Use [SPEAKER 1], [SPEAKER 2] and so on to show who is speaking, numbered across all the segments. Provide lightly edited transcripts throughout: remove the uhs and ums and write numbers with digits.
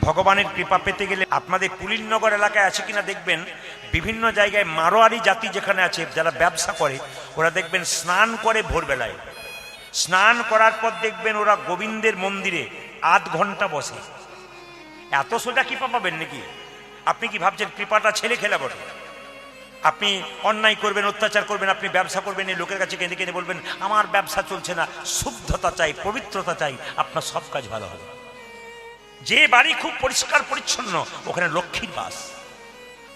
[SPEAKER 1] ভগবানের কৃপা পেতে গেলে আপনাদের পুলিননগর এলাকায় আছে কিনা দেখবেন, বিভিন্ন জায়গায় মারোয়ারি জাতি যেখানে আছে যারা ব্যবসা করে, ওরা দেখবেন স্নান করে ভোরবেলায়। স্নান করার পর দেখবেন ওরা গোবিন্দের মন্দিরে আধ ঘন্টা বসে। এত সোজা কৃপা পাবেন নাকি? আপনি কি ভাবছেন কৃপাটা ছেলে খেলা বটে? আপনি অন্যায় করবেন, অত্যাচার করবেন, আপনি ব্যবসা করবেন, এই লোকের কাছে কেঁদে কেঁদে বলবেন আমার ব্যবসা চলছে না, শুদ্ধতা চাই, পবিত্রতা চাই, আপনার সব কাজ ভালো হবে। যে বাড়ি খুব পরিষ্কার পরিচ্ছন্ন ওখানে লক্ষ্মীর বাস,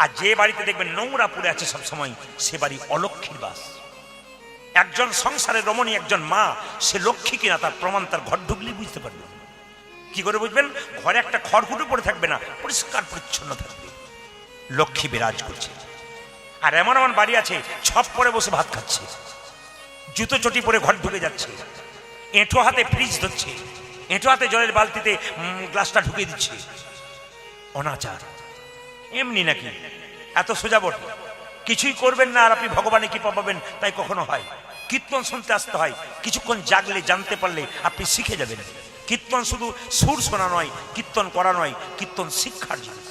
[SPEAKER 1] আর যে বাড়িতে দেখবেন নোংরা পড়ে আছে সব সময়, সে বাড়ি অলক্ষ্মীর বাস। একজন সংসারের রমণী, একজন মা, সে লক্ষ্মী কিনা তার প্রমাণ তার ঘর ঢুকলেই বুঝতে পারবেন। কি করে বুঝবেন? ঘরে একটা খড়কুটো পড়ে থাকবে না, পরিষ্কার পরিচ্ছন্ন থাকবে, লক্ষ্মী বিরাজ করছে। আর এমন এমন বাড়ি আছে ছপ পরে বসে ভাত খাচ্ছে, জুতো চটি পরে ঘর ঢুকে যাচ্ছে, এঁঠো হাতে ফ্রিজ ধরছে, এঁঠো হাতে জলের বালতিতে গ্লাসটা ঢুকে দিচ্ছে। অনাচার। এমনি নাকি? এত সোজা বটে? কিছুই করবেন না আর আপনি ভগবানে কৃপা পাবেন, তাই কখনো হয়? কীর্তন শুনতে আসতে হয়, কিছুক্ষণ জাগলে জানতে পারলে আপনি শিখে যাবেন। কীর্তন শুধু সুর শোনা নয়, কীর্তন করা নয়, কীর্তন শিক্ষার জিনিস।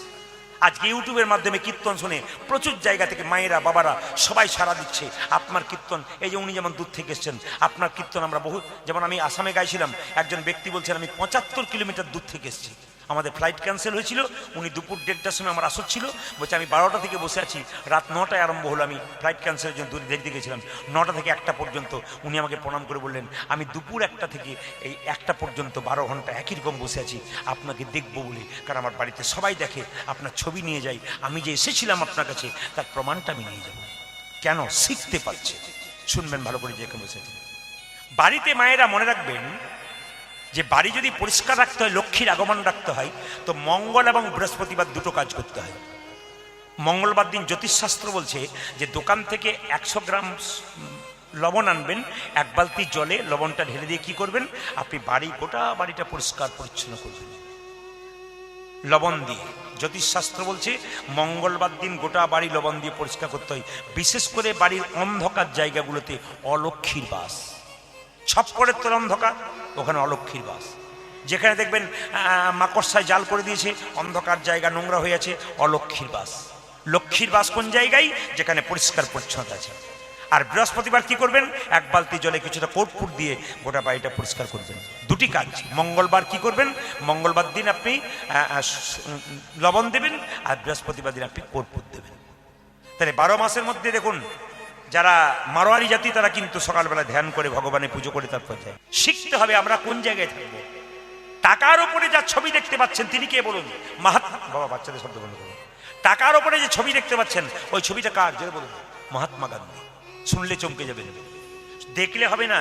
[SPEAKER 1] আজকে ইউটিউবের মাধ্যমে কীর্তন শুনে প্রচুর জায়গা থেকে মায়েরা বাবারা সবাই সাড়া দিচ্ছে। আপনার কীর্তন, এই যে উনি যেমন দূর থেকে এসছেন, আপনার কীর্তন আমরা বহু, যেমন আমি আসামে গাইছিলাম, একজন ব্যক্তি বলছেন আমি 75 কিলোমিটার দূর থেকে এসেছি, আমাদের ফ্লাইট ক্যান্সেল হয়েছিল, উনি দুপুর 1:30টার সময় আমার আসর ছিল, বলছে আমি 12টা থেকে বসে আছি, রাত 9টায় আরম্ভ হলো, আমি ফ্লাইট ক্যান্সেলের জন্য দূরে দেখতে গেছিলাম, 9টা থেকে 1টা পর্যন্ত। উনি আমাকে প্রণাম করে বললেন আমি দুপুর 1টা থেকে এই 1টা পর্যন্ত 12 ঘন্টা একই রকম বসে আছি আপনাকে দেখবো বলে, কারণ আমার বাড়িতে সবাই দেখে, আপনার ছবি নিয়ে যাই, আমি যে এসেছিলাম আপনার কাছে তার প্রমাণটা আমি নিয়ে যাব। কেন? শিখতে পারছে। শুনবেন ভালো করে, যেখানে বসে আছেন বাড়িতে মায়েরা মনে রাখবেন যে বাড়ি যদি পরিষ্কার রাখতে হয়, লক্ষ্মীর আগমন রাখতে হয়, তো মঙ্গল এবং বৃহস্পতিবার দুটো কাজ করতে হয়। মঙ্গলবার দিন জ্যোতিষশাস্ত্র বলছে যে দোকান থেকে 100 গ্রাম লবণ আনবেন, 1 বালতি জলে লবণটা ঢেলে দিয়ে কি করবেন, আপনি গোটা বাড়িটা পরিষ্কার পরিচ্ছন্ন করবেন লবণ দিয়ে। জ্যোতিষশাস্ত্র বলছে মঙ্গলবার দিন গোটা বাড়ি লবণ দিয়ে পরিষ্কার করতে হয়। বিশেষ করে বাড়ির অন্ধকার জায়গাগুলোতে অলক্ষ্মীর বাস, ছপ্পরের তোর অন্ধকার, ওখানে অলক্ষ্মীর বাস। যেখানে দেখবেন মাকড়সায় জাল করে দিয়েছে, অন্ধকার জায়গা নোংরা হয়ে আছে, অলক্ষ্মীর বাস। লক্ষ্মীর বাস কোন জায়গায়? যেখানে পরিষ্কার পরিচ্ছন্নতা আছে। আর বৃহস্পতিবার কি করবেন? 1 বালতি জলে কিছুটা কর্পূর দিয়ে গোটা বাড়িটা পরিষ্কার করবেন। দুটি কাজ। মঙ্গলবার কি করবেন? মঙ্গলবার দিন আপনি লবণ দেবেন, আর বৃহস্পতিবার দিন আপনি কর্পূর দেবেন। তাহলে 12 মাসের মধ্যে দেখুন, যারা মারোয়ারি জাতি তারা কিন্তু সকালবেলা ধ্যান করে ভগবানের পুজো করে তারপর যায়। শিখতে হবে আমরা কোন জায়গায় থাকবো। টাকার উপরে যা ছবি দেখতে পাচ্ছেন তিনি কে বলুন? বাবা বাচ্চাদের শব্দ বন্ধ করুন। টাকার উপরে যে ছবি দেখতে পাচ্ছেন ওই ছবিটা কার? জোরে বলুন। মহাত্মা গান্ধী। শুনলে চমকে যাবেন, দেখলে হবে না,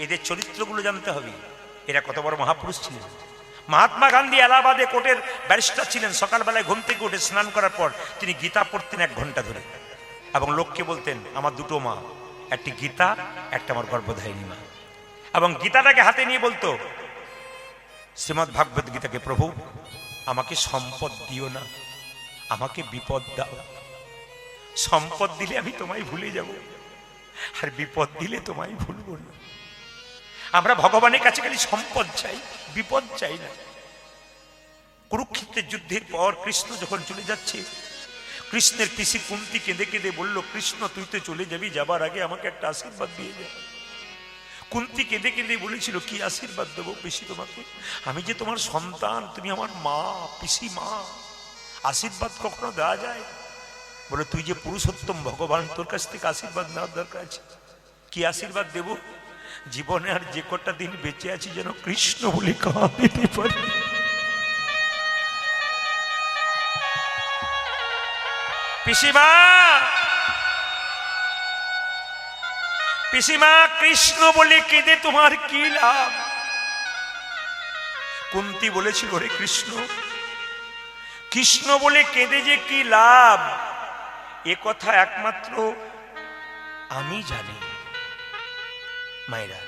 [SPEAKER 1] এদের চরিত্রগুলো জানতে হবে, এরা কত বড় মহাপুরুষ ছিলেন। মহাত্মা গান্ধী এলাহাবাদে কোর্টের ব্যারিস্টার ছিলেন। সকালবেলায় ঘুম থেকে উঠে স্নান করার পর তিনি গীতা পড়তেন 1 ঘন্টা ধরে, এবং লোককে বলতেন আমার দুটো মা, একটি গীতা, একটা আমার গর্ভধারিণী মা। এবং গীতাটাকে হাতে নিয়ে বলতো শ্রীমদ্ ভাগবত গীতাকে, প্রভু আমাকে সম্পদ দিও না, আমাকে বিপদ দাও। সম্পদ দিলে আমি তোমায় ভুলে যাব, আর বিপদ দিলে তোমায় ভুলব না। আমরা ভগবানের কাছে খালি সম্পদ চাই, বিপদ চাই না। কুরুক্ষেত্রের যুদ্ধের পর কৃষ্ণ যখন চলে যাচ্ছে, কৃষ্ণের পিসি কুন্তি কেঁদে কেঁদে বলল কৃষ্ণ তুই তো চলে যাবি, যাবার আগে আমাকে একটা আশীর্বাদ দিয়ে যা। কুন্তি কেঁদে কেঁদে বলেছিল কি আশীর্বাদ দেবো পিসি তোমাকে? আমি যে তোমার সন্তান, তুমি আমার মা, পিসি মা, আশীর্বাদ কখনো দেওয়া যায়? বলে তুই যে পুরুষোত্তম ভগবান, তোর কাছ থেকে আশীর্বাদ নেওয়ার দরকার আছে। কি আশীর্বাদ দেব? জীবনে আর যে কটা দিন বেঁচে আছি যেন কৃষ্ণ বলে কাঁদতে পারি। পিসিমা, পিসিমা, কৃষ্ণ বলে কেঁদে তোমার কি লাভ? কুন্তি বলেছিল রে কৃষ্ণ, কৃষ্ণ বলে কেঁদে যে কি লাভ, এ কথা একমাত্র আমি জানি। মায়েরা,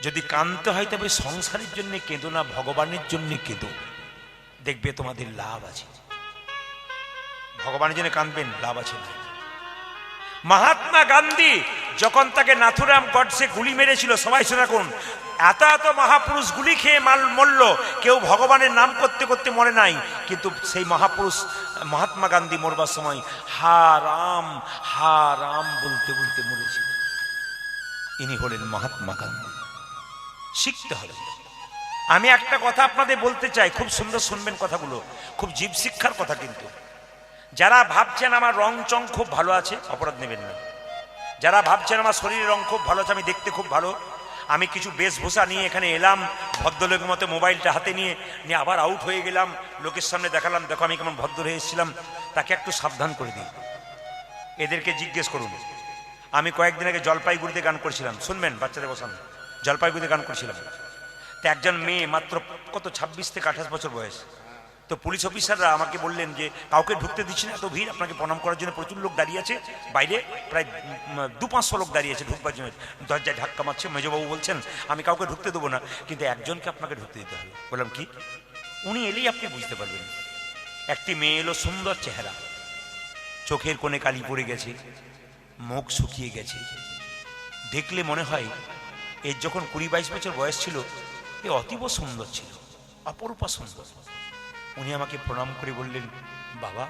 [SPEAKER 1] যদি কাঁদতে হয় তবে সংসারের জন্য কেঁদো না, ভগবানের জন্য কেঁদো, দেখবে তোমাদের লাভ আছে। ভগবানের জন্য কাঁদবেন, লাভ আছে না। মহাত্মা গান্ধী যখন তাকে নাথুরাম গডসে গুলি মেরেছিল, সবাই শুনে রাখুন, এত এত মহাপুরুষ গুলি খেয়ে মরল, কেউ ভগবানের নাম করতে করতে মরে নাই, কিন্তু সেই মহাপুরুষ মহাত্মা গান্ধী মরবার সময় হা রাম বলতে বলতে মরেছিল। ইনি হলেন মহাত্মা গান্ধী। শিখতে হবে। আমি একটা কথা আপনাদের বলতে চাই, খুব সুন্দর শুনবেন কথাগুলো, খুব জীব শিক্ষার কথা। কিন্তু যারা ভাবছেন আমার রং চং খুব ভালো আছে, অপরাধ নেবেন না। যারা ভাবছেন আমার শরীরের রং খুব ভালো আছে, আমি দেখতে খুব ভালো, আমি কিছু বেশভূষা নিয়ে এখানে এলাম ভদ্রলোকের মতো, মোবাইলটা হাতে নিয়ে আবার আউট হয়ে গেলাম, লোকের সামনে দেখালাম দেখো আমি কেমন ভদ্র হয়ে এসেছিলাম, তাকে একটু সাবধান করে দিই। এদেরকে জিজ্ঞেস করুন, আমি কয়েকদিন আগে জলপাইগুড়িতে গান করছিলাম, শুনবেন, বাচ্চাদের বসান, জলপাইগুড়িতে গান করছিলাম। তো একজন মেয়ে মাত্র কত 26 থেকে 28 বছর বয়স, তো পুলিশ অফিসাররা আমাকে বললেন যে কাউকে ঢুকতে দিচ্ছি না, এত ভিড়, আপনাকে প্রণাম করার জন্য প্রচুর লোক দাঁড়িয়ে আছে বাইরে, প্রায় 200-500 লোক দাঁড়িয়ে আছে ঢুকবার জন্য, দরজায় ধাক্কা মারছে। মেজবাবু বলছেন আমি কাউকে ঢুকতে দেবো না, কিন্তু একজনকে আপনাকে ঢুকতে দিতে হবে। বললাম কি? উনি এলেই আপনি বুঝতে পারবেন। একটি মেয়ে এলো, সুন্দর চেহারা, চোখের কোণে কালি পড়ে গেছে, মুখ শুকিয়ে গেছে, দেখলে মনে হয় এর যখন 20-22 বছর বয়স ছিল এ অতীব সুন্দর ছিল, অপরূপা সুন্দর। উনি আমাকে প্রণাম করে বললেন, বাবা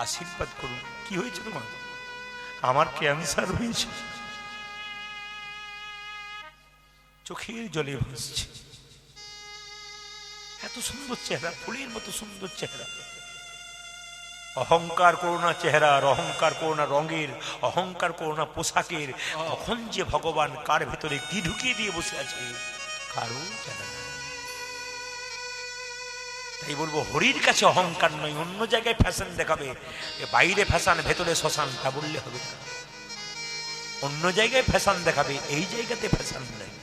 [SPEAKER 1] আশীর্বাদ করুন। কি হয়েছে তোমার? আমার ক্যান্সার হয়েছে। চোখের জলে ভাসছে, এত সুন্দর চেহারা, ফুলের মতো সুন্দর চেহারা। অহংকার করো না চেহারার, অহংকার করো না রঙের, অহংকার করো না পোশাকের। তখন যে ভগবান কার ভেতরে কি ঢুকিয়ে দিয়ে বসে আছে কারো জানা না। তাই বলবো, হরির কাছে অহংকার নয়, অন্য জায়গায় ফ্যাশন দেখাবে, বাইরে ফ্যাশন ভেতরে শ্মশান, তা বললে হবে না। অন্য জায়গায় ফ্যাশন দেখাবে, এই জায়গাতে ফ্যাশন নেই।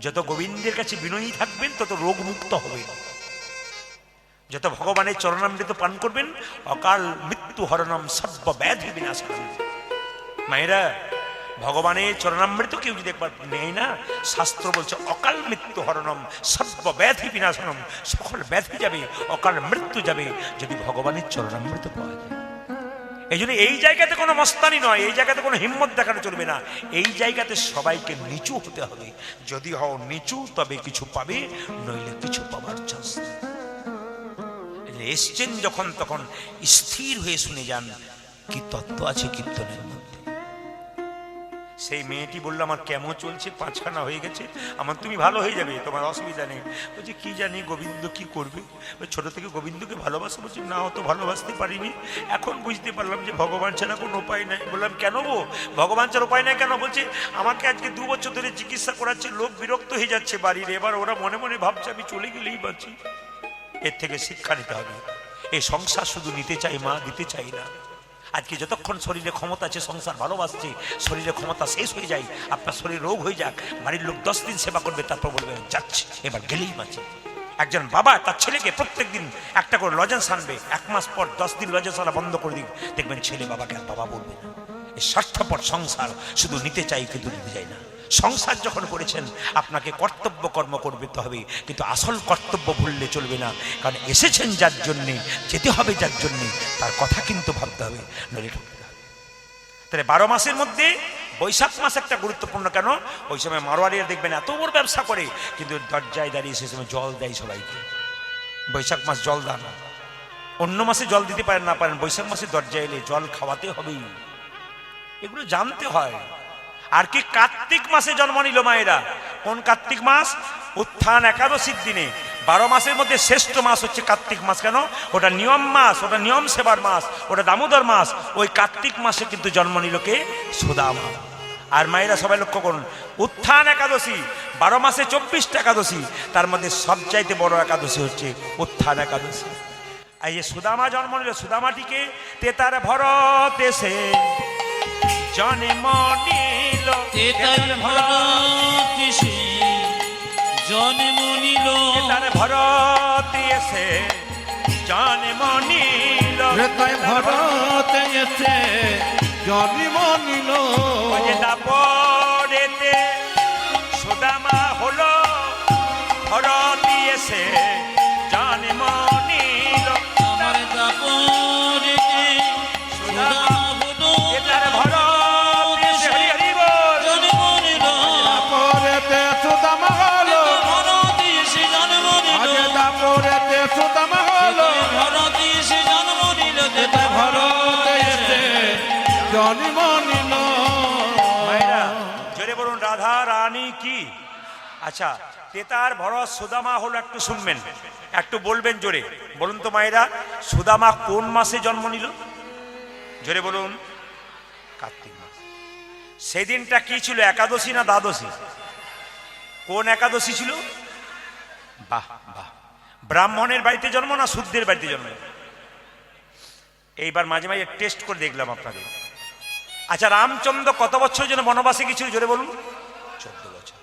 [SPEAKER 1] যত গোবিন্দের কাছে বিনয়ী থাকবেন তত রোগ মুক্ত হবেন, যত ভগবানের চরণামৃত পান করবেন, অকাল মৃত্যু হরণম সর্ব ব্যাধি বিনাশনম। মায়েরা, ভগবানের চরণামৃত কেউ যদি একবার নেয় না, শাস্ত্র বলছে অকাল মৃত্যু হরণম সর্ব ব্যাধি বিনাশনম, সকল ব্যাধি যাবে, অকাল মৃত্যু যাবে যদি ভগবানের চরণামৃত পাওয়া যায়। এই জন্য এই জায়গাতে কোনো মস্তানি নয়, এই জায়গাতে কোনো হিম্মত দেখানো চলবে না, এই জায়গাতে সবাইকে নিচু হতে হবে। যদি হও নিচু তবে কিছু পাবে, নইলে কিছু পাবার চান্স নেই। এসছেন যখন তখন স্থির হয়ে শুনে যান কি তত্ত্ব আছে কীর্তনের মধ্যে। সেই মেয়েটি বললো, আমার কেমন চলছে, 5খানা হয়ে গেছে, আমার তুমি ভালো হয়ে যাবে, তোমার অসুবিধা নেই। বলছে কি জানি গোবিন্দ কি করবে, ছোট থেকে গোবিন্দকে ভালোবাসা। বলছি না, অত ভালোবাসতে পারিনি, এখন বুঝতে পারলাম যে ভগবান ছাড়া কোনো উপায় নাই। বললাম কেন গো, ভগবান ছাড়া উপায় নাই কেন? বলছে আমাকে আজকে 2 বছর ধরে চিকিৎসা করাচ্ছে, লোক বিরক্ত হয়ে যাচ্ছে বাড়ির, এবার ওরা মনে মনে ভাবছে আমি চলে গেলেই বাঁচি। এর থেকে শিক্ষা নিতে হবে। এই সংসার শুধু নিতে চাই মা, দিতে চাই না। আজকে যতক্ষণ শরীরে ক্ষমতা আছে সংসার ভালোবাসছে, শরীরে ক্ষমতা শেষ হয়ে যায়, আপনার শরীর রোগ হয়ে যাক, বাড়ির লোক 10 দিন সেবা করবে, তারপর বলবে যাচ্ছে এবার গেলেই বাঁচে। একজন বাবা তার ছেলেকে প্রত্যেক দিন একটা করে লজেন্স আনবে, 1 মাস পর 10 দিন লজেন্স আনা বন্ধ করে দিন, দেখবেন ছেলে বাবাকে আর বাবা বলবে না। এই স্বার্থপর সংসার শুধু নিতে চাই কিন্তু দিতে চাই না। সংসার যখন করেছেন আপনাকে কর্তব্য কর্ম করতে হবে, কিন্তু আসল কর্তব্য ভুললে চলবে না। কারণ এসেছেন যার জন্যে, যেতে হবে যার জন্যে, তার কথা কিন্তু ভাবতে হবে, নইলে ঠকতে হবে। তাহলে 12 মাসের মধ্যে বৈশাখ মাস একটা গুরুত্বপূর্ণ। কেন? ওই সময় মারোয়ারিরা দেখবেন এত বড় ব্যবসা করে, কিন্তু দরজায় দাঁড়িয়ে সে সময় জল দেয় সবাইকে। বৈশাখ মাস জল দান, অন্য মাসে জল দিতে পারেন না পারেন, বৈশাখ মাসে দরজায় এলে জল খাওয়াতে হবেই, এগুলো জানতে হয়। আর কি কার্তিক মাসে জন্ম নিল মায়েরা। কোন কার্তিক মাস? উত্থান একাদশীর দিনে। 12 মাসের মধ্যে শ্রেষ্ঠ মাস হচ্ছে কার্তিক মাস। কেন? ওটা নিয়ম মাস, ওটা নিয়ম সেবার মাস, ওটা দামোদর মাস। ওই কার্তিক মাসে কিন্তু জন্ম নিল কে? সুদামা। আর মায়েরা সবাই লক্ষ্য করুন, উত্থান একাদশী 12 মাসে 24টা একাদশী, তার মধ্যে সবচাইতে বড় একাদশী হচ্ছে উত্থান একাদশী। এই যে সুদামা জন্ম নিল, সুদামাটিকে তেতার ভরত এসে জন্ম নিল,
[SPEAKER 2] তেতার ভরত এসে জন্ম নিল,
[SPEAKER 1] তেতার ভরত এসে জন্ম নিল,
[SPEAKER 2] তেতার ভরত এসে জন্ম নিল।
[SPEAKER 1] দাপরেতে সুদামা হলো ভরত এসে জন্ম নিল,
[SPEAKER 2] আমার দাপরেতে সুদামা হলো
[SPEAKER 1] তেতার ভরত
[SPEAKER 2] জন্ম নিল।
[SPEAKER 1] মায়েরা জোরে বলুন রাধা রানী কি। আচ্ছা, তেতার ভরত সুদামা হলো, একটু শুনবেন, একটু বলবেন জোরে। বলুন তো মায়েরা, সুদামা কোন মাসে জন্ম নিল? জোরে বলুন। কার্তিক মাস। সেদিনটা কি ছিল, একাদশী না দ্বাদশী? কোন একাদশী ছিল? বাহ বাহ। ব্রাহ্মণের বাড়িতে জন্ম না শুদ্ধের বাড়িতে জন্ম? এইবার মাঝে মাঝে টেস্ট করে দেখলাম আপনাদের। আচ্ছা, রামচন্দ্র কত বছর জন্য বনবাসে গিয়েছিল? জোরে বলুন। 14 বছর।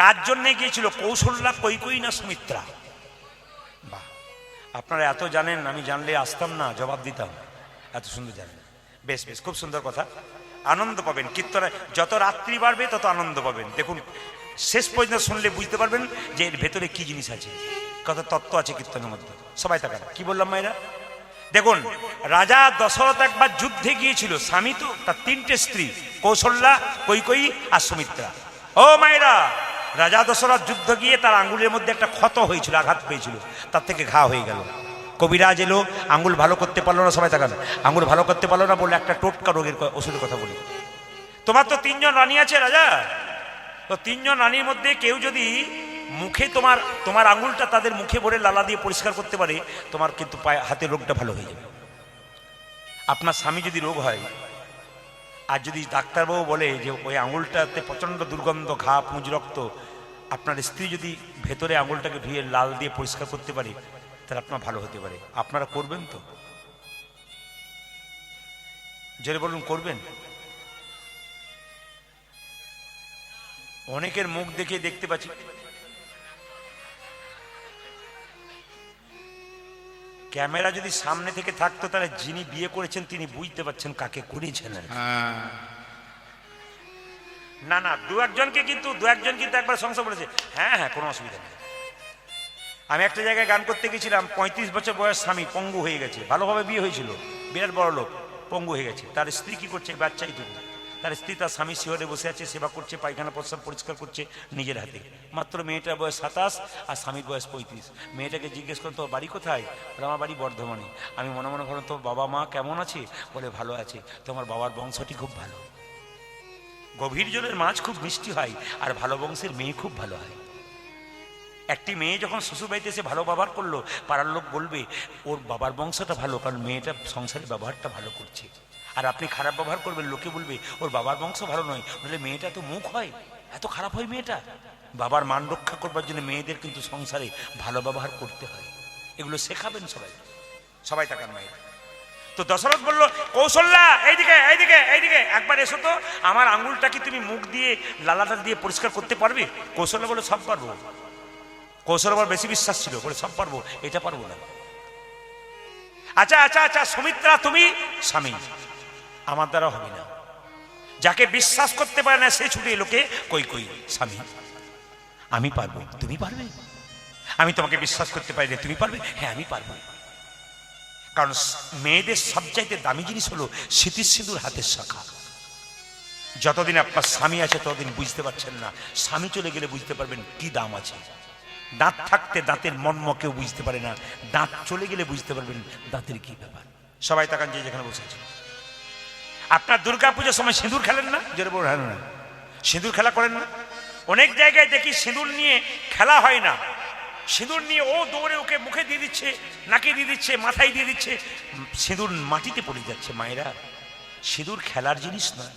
[SPEAKER 1] কার জন্য গিয়েছিল? কৌশল্যা, কৈকেয়ী না সুমিত্রা? বাহ, আপনারা এত জানেন, আমি জানলে আসতাম না, জবাব দিতাম। এত সুন্দর জানেন। বেশ বেশ, খুব সুন্দর কথা। আনন্দ পাবেন কীর্তনে, যত রাত্রি বাড়বে তত আনন্দ পাবেন। দেখুন, শেষ পর্যন্ত শুনলে বুঝতে পারবেন যে এর ভেতরে কি জিনিস আছে, কত তত্ত্ব আছে কীর্তনের মধ্যে। সবাই তাকান, কি বললাম মায়েরা? দেখুন, রাজা দশরথ একবার যুদ্ধে গিয়েছিল। স্বামী তো, তার 3টে স্ত্রী, কৌশল্যা, কৈকেয়ী আর সুমিত্রা। ও মায়েরা, রাজা দশরথ যুদ্ধ গিয়ে তার আঙ্গুলের মধ্যে একটা ক্ষত হয়েছিল, আঘাত পেয়েছিল, তার থেকে ঘা হয়ে গেল। কবিরাজ এলো, আঙ্গুল ভালো করতে পারলো না। সবাই তাকান, আঙ্গুল ভালো করতে পারলো না বলে একটা টোটকা রোগের ওষুধের কথা বলি। তোমার তো 3 জন রানী আছে রাজা, তো 3 জন রানীর মধ্যে কেউ যদি মুখে তোমার আঙ্গুলটা তাদের মুখে ভরে লালা দিয়ে পরিষ্কার করতে পারে, তোমার কিন্তু পায়ে হাতের রোগটা ভালো হয়ে যাবে। আপনার স্বামী যদি রোগ হয়, আর যদি ডাক্তারবাবু বলে যে ওই আঙুলটাতে প্রচণ্ড দুর্গন্ধ, ঘা, পুঁজ, রক্ত, আপনার স্ত্রী যদি ভেতরে আঙুলটাকে ধুয়ে লাল দিয়ে পরিষ্কার করতে পারে, তাহলে আপনার ভালো হতে পারে। আপনারা করবেন তো? জোরে বলুন, করবেন? অনেকের মুখ দেখে দেখতে পাচ্ছি। ক্যামেরা যদি সামনে থেকে থাকতো, তাহলে যিনি বিয়ে করেছেন তিনি বুঝতে পারছেন কাকে করেছেন। না না, দু একজন কিন্তু একবার সংসার বলেছে। হ্যাঁ হ্যাঁ, কোনো অসুবিধা নেই। আমি একটা জায়গায় গান করতে গেছিলাম, 35 বছর বয়স, স্বামী পঙ্গু হয়ে গেছে, ভালোভাবে বিয়ে হয়েছিল, বিরাট বড় লোক, পঙ্গু হয়ে গেছে। তার স্ত্রী কি করছে? বাচ্চাই তবু। তার স্ত্রী তার স্বামী শিহরে বসে আছে, সেবা করছে, পায়খানা প্রস্রাব পরিষ্কার করছে নিজের হাতে। মাত্র মেয়েটার বয়স 27 আর স্বামীর বয়স 35। মেয়েটাকে জিজ্ঞেস করেন, তোর বাড়ি কোথায়? বলে, আমার বাড়ি বর্ধমানে। আমি মনে মনে ভাবলাম, তোর বাবা মা কেমন আছে? বলে, ভালো আছে। তোমার বাবার বংশটি খুব ভালো, গভীর জলের মাছ খুব মিষ্টি হয়, আর ভালো বংশের মেয়ে খুব ভালো হয়। একটি মেয়ে যখন শ্বশুর বাড়িতে এসে ভালো ব্যবহার করলো, পাড়ার লোক বলবে ওর বাবার বংশটা ভালো, কারণ মেয়েটা সংসারে ব্যবহারটা ভালো করছে। আর আপনি খারাপ ব্যবহার করবেন, লোকে বলবে ওর বাবার বংশ ভালো নয়, বলে মেয়েটা তো মুখ হয়, এত খারাপ হয় মেয়েটা। বাবার মান রক্ষা করবার জন্য মেয়েদের কিন্তু সংসারে ভালো ব্যবহার করতে হয়। এগুলো শেখাবেন সবাই। সবাই তাকান মায়ের। তো দশরথ বলল, কৌশল্যা এইদিকে এইদিকে এইদিকে একবার এসো তো, আমার আঙ্গুলটা কি তুমি মুখ দিয়ে লালাটা দিয়ে পরিষ্কার করতে পারবে? কৌশল্যা বলে, সব পারবো। কৌশল আবার বেশি বিশ্বাস ছিল, বলে সব পারবো, এটা পারবো না। আচ্ছা আচ্ছা আচ্ছা, সুমিত্রা তুমি? স্বামী, আমার দ্বারা হবে না। যাকে বিশ্বাস করতে পারে না সে ছুটে লোকে কৈকেয়ী। স্বামী, আমি পারবো, তুমি পারবে? আমি তোমাকে বিশ্বাস করতে পারি না, তুমি পারবে? হ্যাঁ, আমি পারবো। কারণ মেয়েদের সবচাইতে দামি জিনিস হলো স্মৃতির সিঁদুর হাতের শাখা। যতদিন আপনার স্বামী আছে ততদিন বুঝতে পারছেন না, স্বামী চলে গেলে বুঝতে পারবেন কি দাম আছে। দাঁত থাকতে দাঁতের মর্ম কেউ বুঝতে পারে না, দাঁত চলে গেলে বুঝতে পারবেন দাঁতের কি ব্যাপার। সবাই তাকান যে যেখানে বসে আছে। আপনার দুর্গা পুজোর সময় সিঁদুর খেলেন না? জোরে বলুন। হ্যাঁ না, সিঁদুর খেলা করেন না? অনেক জায়গায় দেখি সিঁদুর নিয়ে খেলা হয় না, সিঁদুর নিয়ে ও দৌড়ে ওকে মুখে দিয়ে দিচ্ছে, নাকে দিয়ে দিচ্ছে, মাথায় দিয়ে দিচ্ছে, সিঁদুর মাটিতে পড়ে যাচ্ছে। মায়েরা, সিঁদুর খেলার জিনিস নয়।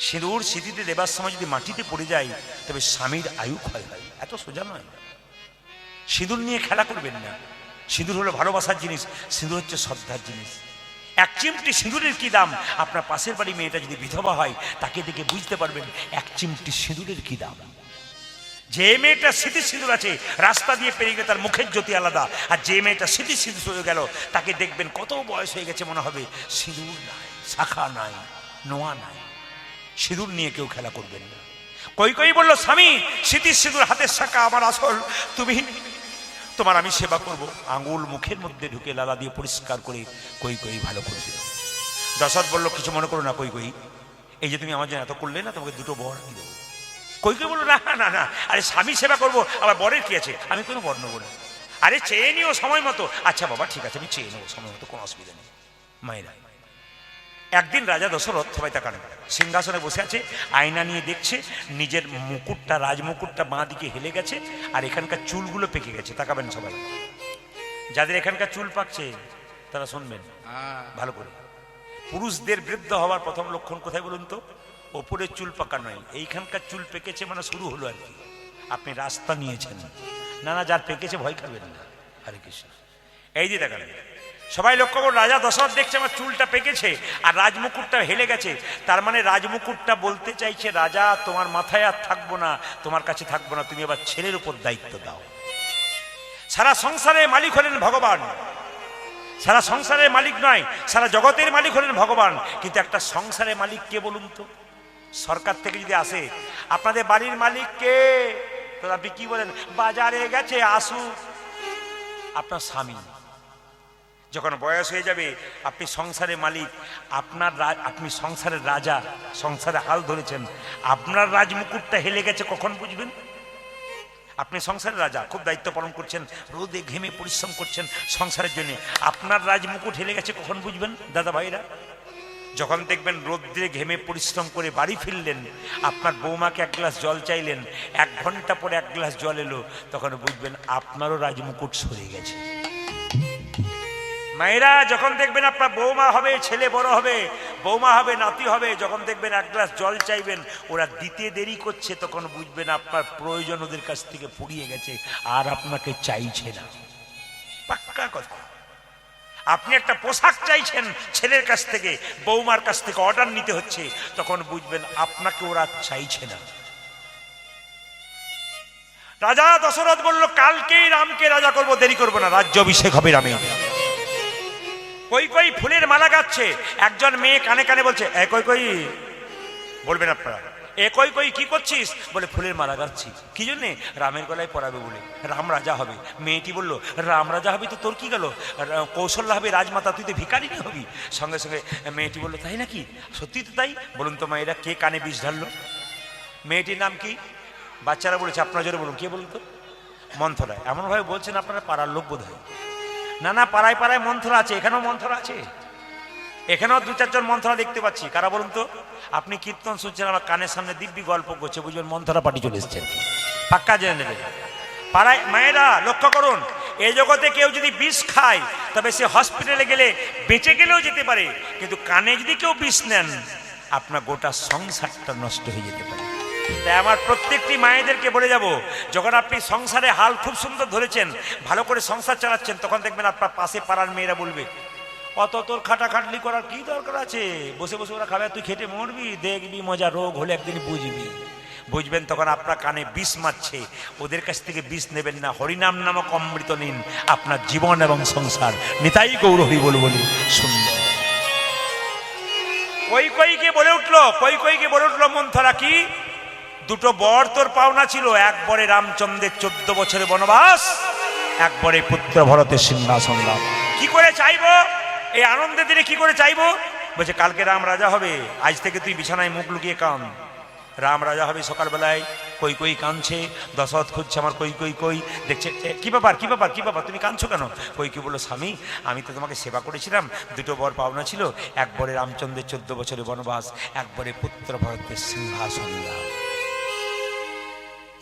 [SPEAKER 1] সিঁদুর স্মৃতিতে দেবার সময় যদি মাটিতে পড়ে যায়, তবে স্বামীর আয়ু ক্ষয় হয়। এত সোজা নয়। সিঁদুর নিয়ে খেলা করবেন না। সিঁদুর হলো ভালোবাসার জিনিস, সিঁদুর হচ্ছে শ্রদ্ধার জিনিস। এক চিমটি সিঁদুরের কি দাম, আপনার পাশের বাড়ি মেয়েটা যদি বিধবা হয়, তাকে দেখে বুঝতে পারবেন এক চিমটি সিঁদুরের কি দাম। যে মেয়েটা স্মৃতি সিঁদুর আছে, রাস্তা দিয়ে পেরিয়ে গেলে তার মুখের জ্যোতি আলাদা। আর যে মেয়েটা স্মৃতি সিঁদুর হয়ে গেল, তাকে দেখবেন কত বয়স হয়ে গেছে, মনে হবে সিঁদুর নাই, শাখা নাই, নোয়া নাই। সিঁদুর নিয়ে কেউ খেলা করবেন না। কৈকেয়ী বলল, স্বামী, স্মৃতির সিঁদুর হাতের শাখা আমার আসল, তুমি, তোমার আমি সেবা করব। আঙুল মুখের মধ্যে ঢুকে লালা দিয়ে পরিষ্কার করে কৈকেয়ী ভালো করে দিল। দশরথ বলল, কিছু মনে করো না কৈকেয়ী, এই যে তুমি আমার জন্য এত করলে না, তোমাকে 2টো বর আমি দেবো। কৈকেয়ী বলল, না না না, আরে স্বামী সেবা করবো, আবার বরের কি আছে? আমি কোনো বর নেবো না। আরে চেয়ে নিও সময় মতো। আচ্ছা বাবা, ঠিক আছে, আমি চেয়ে নেবো সময় মতো, কোনো অসুবিধা নেই। মায়েরা, একদিন রাজা দশরথ, সবাই তাকান, সিংহাসনে বসে আছে, আয়না নিয়ে দেখছে নিজের মুকুটটা, রাজমুকুটটা বাঁ দিকে হেলে গেছে আর এখানকার চুলগুলো পেকে গেছে। তাকাবেন সবাই, যাদের এখানকার চুল পাকছে তারা শুনবেন ভালো করে। পুরুষদের বৃদ্ধ হওয়ার প্রথম লক্ষণ কোথায় বলুন তো? ওপরের চুল পাকা নয়, এইখানকার চুল পেকেছে মানে শুরু হলো আর কি। আপনি রাস্তা নিয়েছেন, না না, যার পেকেছে ভয় খাবেন না। হরে কৃষ্ণ। এই যে দেখান, সবাই লক্ষ্য করুন, রাজা দশরথ দেখছে আমার চুলটা পেকেছে আর রাজমুকুটটা হেলে গেছে। তার মানে রাজমুকুটটা বলতে চাইছে, রাজা তোমার মাথায় আর থাকবো না, তোমার কাছে থাকবো না, তুমি এবার ছেলের উপর দায়িত্ব দাও। সারা সংসারের মালিক হলেন ভগবান, সারা সংসারের মালিক নয়, সারা জগতের মালিক হলেন ভগবান। কিন্তু একটা সংসারের মালিক কে বলুন তো? সরকার থেকে যদি আসে, আপনাদের বাড়ির মালিক কে, তো আপনি কি বলেন? বাজারে গেছে, আসুক। আপনার স্বামী যখন বয়স হয়ে যাবে, আপনি সংসারের মালিক, আপনি সংসারের রাজা, সংসারে হাল ধরেছেন, আপনার রাজমুকুটটা হেলে গেছে, কখন বুঝবেন? আপনি সংসারের রাজা, খুব দায়িত্ব পালন করছেন, রোদে ঘেমে পরিশ্রম করছেন সংসারের জন্য, আপনার রাজমুকুট হেলে গেছে কখন বুঝবেন দাদা ভাইরা? যখন দেখবেন রোদ্রে ঘেমে পরিশ্রম করে বাড়ি ফিরলেন, আপনার বৌমাকে এক গ্লাস জল চাইলেন, 1 ঘন্টা পরে 1 গ্লাস জল এলো, তখন বুঝবেন আপনারও রাজমুকুট সরে গেছে। মায়েরা যখন দেখবেন আপনার বৌমা হবে, ছেলে বড় হবে, বৌমা হবে, নাতি হবে, যখন দেখবেন 1 গ্লাস জল চাইবেন, ওরা দিতে দেরি করছে, তখন বুঝবেন আপনার প্রয়োজন ওদের কাছ থেকে ফুরিয়ে গেছে আর আপনাকে চাইছে না। পাক্কা কথা। আপনি একটা পোশাক চাইছেন ছেলের কাছ থেকে, বৌমার কাছ থেকে অর্ডার নিতে হচ্ছে, তখন বুঝবেন আপনাকে ওরা চাইছে না। রাজা দশরথ বলল, কালকেই রামকে রাজা করব, দেরি করব না, রাজ্য অভিষেক হবে রামের। কই কই ফুলের মালা গাচ্ছে, একজন মেয়ে কানে কানে বলছে, এ কই কই, বলবেন আপনারা, এ কই কই কি করছিস? বলে ফুলের মালা গাচ্ছি। কি জন্যে? রামের গলায় পরাবে বলে, রাম রাজা হবে। মেয়েটি বলল, রাম রাজা হবি তো তোর কি গেল, কৌশল্যা হবে রাজমাতা, তুই তো ভিখারিনী হবি। সঙ্গে সঙ্গে মেয়েটি বলল, তাই নাকি? সত্যি তো তাই। বলুন তো মায়েরা, কে কানে বিষ ঢাললো? মেয়েটির নাম কি? বাচ্চারা বলেছে, আপনার জোরে বলুন, কে বলুন তো? মন্থরা। এমনভাবে বলছেন আপনারা পাড়ার লোক বোধ হয়। না না, পাড়ায় পাড়ায় মন্থরা আছে, এখানেও মন্থরা আছে, এখানেও 2-4 জন মন্থরা দেখতে পাচ্ছি। কারা বলুন তো? আপনি কীর্তন শুনছেন, আমার কানের সামনে দিব্যি গল্প করছে, বুঝবেন মন্থরা পার্টি চলে এসছেন, পাক্কা জেনে নেবেন। পাড়ায় মায়েরা লক্ষ্য করুন, এই জগতে কেউ যদি বিষ খায়, তবে সে হসপিটালে গেলে বেঁচে গেলেও যেতে পারে, কিন্তু কানে যদি কেউ বিষ নেন, আপনার গোটা সংসারটা নষ্ট হয়ে যেতে পারে। তাই আমার প্রত্যেকটি মায়েদেরকে বলে যাব, যখন আপনি সংসারে হাল খুব সুন্দর ধরেছেন, ভালো করে সংসার চালাচ্ছেন, তখন দেখবেন আপনার পাশে পাড়ার মেয়েরা বলবে, অত তোর খাটাখাটলি করার কি দরকার আছে, বসে বসে ওরা খাবে, তুই খেটে মরবি, দেখবি মজা, রোগ হলে একদিন বুঝবি। বুঝবেন তখন আপনার কানে বিষ মারছে, ওদের কাছ থেকে বিষ নেবেন না, হরিনাম নামক অমৃত নিন, আপনার জীবন এবং সংসার নিতাই গৌর হরি বল বলি সুন্দর। কই কইকে বলে উঠলো, কই কইকে বলে উঠলো মন্থরা, কি 2টো বর তোর পাওনা ছিল, এক বরে রামচন্দ্রের 14 বছরের বনবাস, এক বরে পুত্র ভরতের সিংহাসন লাভ। কি করে চাইবো এই আনন্দের দিনে, কি করে চাইবো? বলছে, কালকে রাম রাজা হবে, আজ থেকে তুই বিছানায় মুখ লুকিয়ে কান। রাম রাজা হবে সকালবেলায়, কই কই কাঁদছে, দশরথ খুঁজছে আমার কই কই কই, দেখছে কি ব্যাপার কি ব্যাপার কি ব্যাপার, তুমি কাঁদছো কেন? কই কি বললো, স্বামী আমি তো তোমাকে সেবা করেছিলাম, 2টো বর পাওনা ছিল, এক বরে রামচন্দ্রের 14 বছরের বনবাস, এক বরে পুত্র ভরতের সিংহাসন লাভ।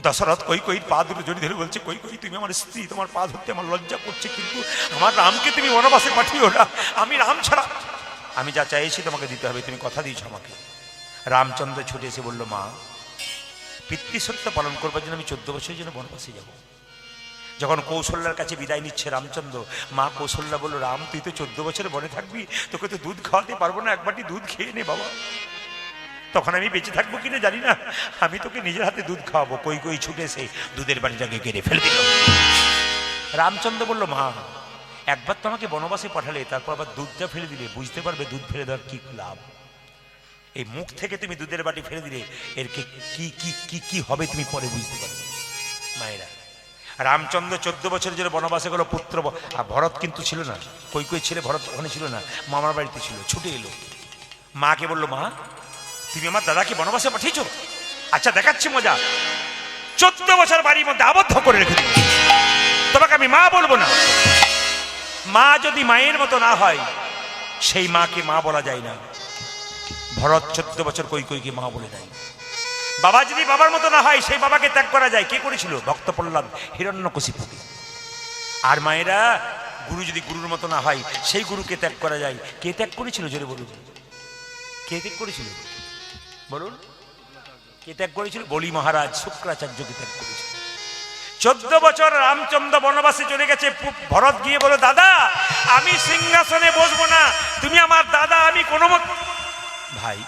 [SPEAKER 1] দশরথ কই কই পা দুটো জড়িয়ে ধরে বলছে, কই কই তুমি আমার স্ত্রী, তোমার পা ধরতে আমার লজ্জা করছে, কিন্তু আমার রামকে তুমি বনবাসে পাঠিও না, আমি রাম ছাড়া, আমি যা চাইছি তোমাকে দিতে হবে, তুমি কথা দিয়েছো আমাকে। রামচন্দ্র ছুটে এসে বলল, মা, পিতৃসত্য পালন করবার জন্য আমি 14 বছরের জন্য বনবাসে যাব। যখন কৌশল্যার কাছে বিদায় নিচ্ছে রামচন্দ্র, মা কৌশল্যা বলল, রাম তুই তো 14 বছরে বনে থাকবি, তোকে তো দুধ খাওয়াতে পারবো না, 1 বাটি দুধ খেয়ে নে বাবা। তখন আমি বেঁচে থাকবো কিনা জানি না, আমি তোকে নিজের হাতে দুধ খাওয়াবো। কই কই ছুটে এসে দুধের বাড়িটাকে কেড়ে ফেলে দিল। রামচন্দ্র বলল, মা, একবার তো আমাকে বনবাসে পাঠালে, তারপর আবার দুধটা ফেলে দিলে, বুঝতে পারবে দুধ ফেলে দেওয়ার কি লাভ। এই মুখ থেকে তুমি দুধের বাটি ফেলে দিলে এর কি কি কি কি হবে তুমি পরে বুঝতে পারবে। মায়েরা, রামচন্দ্র 14 বছরের জন্য বনবাসে গেল, পুত্র ভরত কিন্তু ছিল না, কই কই ছেলে ভরত ওখানে ছিল না, মামার বাড়িতে ছিল, ছুটে এলো। মাকে বলল, মা তুমি আমার দাদাকে বনবাসে পাঠিয়েছো, আচ্ছা দেখাচ্ছি মজা, 14 বছর বাড়ির মধ্যে আবদ্ধ করে রেখে দিই, তোমাকে আমি মা বলবো না। মা যদি মায়ের মতো না হয়, সেই মাকে মা বলা যায় না। ভরত 14 বছর কৈকেয়ীকে মা বলে দেয়। বাবা যদি বাবার মতো না হয় সেই বাবাকে ত্যাগ করা যায়। কে করেছিল? ভক্ত প্রহ্লাদ হিরণ্যকশিপুকে। আর মায়েরা, গুরু যদি গুরুর মতো না হয় সেই গুরুকে ত্যাগ করা যায়। কে ত্যাগ করেছিল জোরে বলুন? কে ত্যাগ করেছিল বলুন? কে ত্যাগ করেছিল? বলি মহারাজ শুক্রাচার্যকে ত্যাগ করেছিল। 14 বছর রামচন্দ্র বনবাসে চলে গেছে। ভরত গিয়ে বলো, দাদা আমি সিংহাসনে বসবো না, তুমি আমার দাদা, আমি কোনো ভাই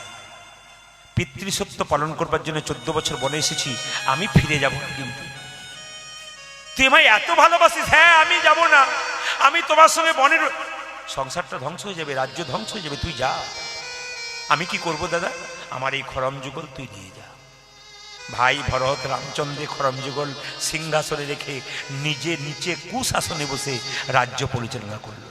[SPEAKER 1] পিতৃসত্য পালন করবার জন্য 14 বছর বনে এসেছি, আমি ফিরে যাব না। কিন্তু তুই আমায় এত ভালোবাসিস। হ্যাঁ আমি যাব না, আমি তোমার সঙ্গে বনের, সংসারটা ধ্বংস হয়ে যাবে, রাজ্য ধ্বংস হয়ে যাবে, তুই যা। আমি কি করব দাদা? আমার এই খরম যুগল তুই নিয়ে যা। ভাই ভরত রামচন্দ্রে খরম যুগল সিংহাসনে রেখে নিজে নিচে কুশাসনে বসে রাজ্য পরিচালনা করল।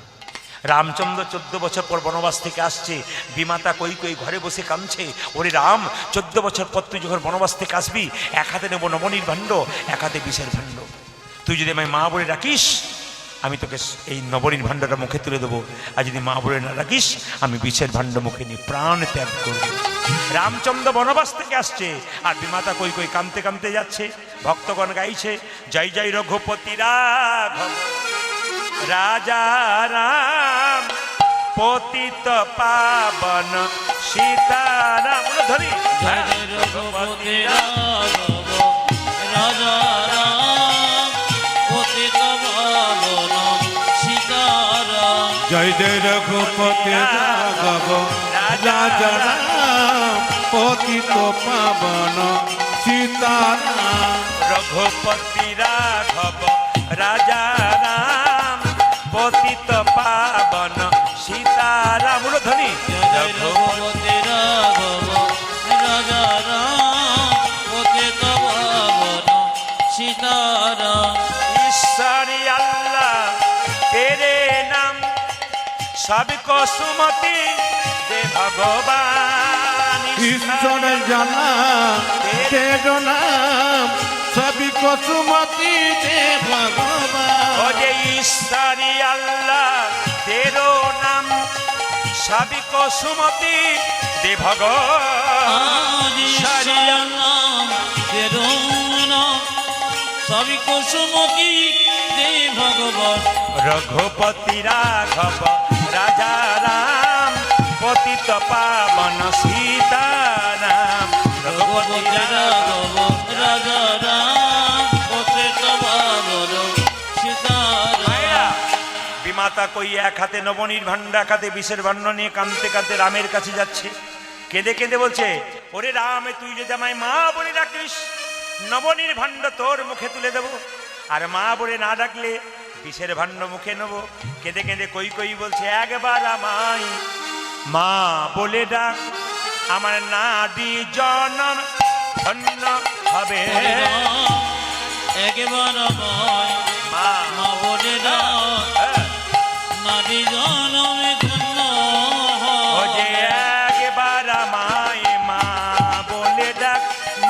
[SPEAKER 1] রামচন্দ্র 14 বছর পর বনবাস থেকে আসছে। বিমাতা কৈকেয়ী ঘরে বসে কাঁদছে, ওরে রাম 14 বছর পর তুই যখন বনবাস থেকে আসবি, এক হাতে নেবো নবনীর ভাণ্ড, এক হাতে বিষের ভাণ্ড। তুই যদি আমায় মা বলে ডাকিস, আমি তোকে এই নবনীর ভাণ্ডটা মুখে তুলে দেবো। আর যদি মা বলে না ডাকিস, আমি বিষের ভাণ্ড মুখে নিয়ে প্রাণ ত্যাগ করব। রামচন্দ্র বনবাস থেকে আসছে, আর বিমাতা কৈকেয়ী কাঁদতে কাঁদতে যাচ্ছে। ভক্তগণ গাইছে, জয় জয় রঘুপতি রাঘব রাজা রাম পতিত পাবন সীতারাম। ধরি
[SPEAKER 2] জয় জয় রঘুপতি রাঘব রাজা রাম পতিত পাবন সীতারাম।
[SPEAKER 3] জয় জয় রঘুপতি রাঘব রাজা রাম পতিত পাবন সীতারাম।
[SPEAKER 1] রঘুপতি রাঘব রাজা রাম পতিত পাবন সীতারাম। ধ্বনি
[SPEAKER 2] জয় জয় রঘুপতি রাঘব রাজা রাম পতিত পাবন সীতারাম।
[SPEAKER 1] ঈশ্বরী আল্লাহ তেরে নাম সবকো সুমতি দে ভগবান।
[SPEAKER 3] ঈশ্বর জানা তেরো নাম সবই কসুমতি দে ভগবান।
[SPEAKER 1] ও যে ঈশ্বরী আল্লাহ তেরো নাম সবকো সুমতি দে ভগবান।
[SPEAKER 2] সবই কুসুমতি দে ভগবান।
[SPEAKER 1] রঘুপতি রাঘব রাজা রাম পতিত পাবন সীতারাম।
[SPEAKER 2] রঘুপতি রাঘব রাজা রাম পতিত পাবন সীতারাম।
[SPEAKER 1] বিমাতা কই এক হাতে নবনীর ভাণ্ড, এক হাতে বিষের ভাণ্ড নিয়ে কাঁদতে কাঁদতে রামের কাছে যাচ্ছে। কেঁদে কেঁদে বলছে, ওরে রাম তুই যদি আমায় মা বলে ডাকিস, নবনীর ভাণ্ড তোর মুখে তুলে দেবো। আর মা বলে না ডাকলে বিষের ভাণ্ড মুখে নেব। কেঁদে কেঁদে কৈকেয়ী বলছে, একবার আমায় মা বলে ডাক, আমার নাডি জনম ধন্য হবে।
[SPEAKER 2] একবার
[SPEAKER 1] মা
[SPEAKER 2] মা বলে দাও,
[SPEAKER 1] হ্যাঁ।
[SPEAKER 2] নারী জনমে ধন্য
[SPEAKER 1] ও যে একবার আমায় মা বলে ডাক,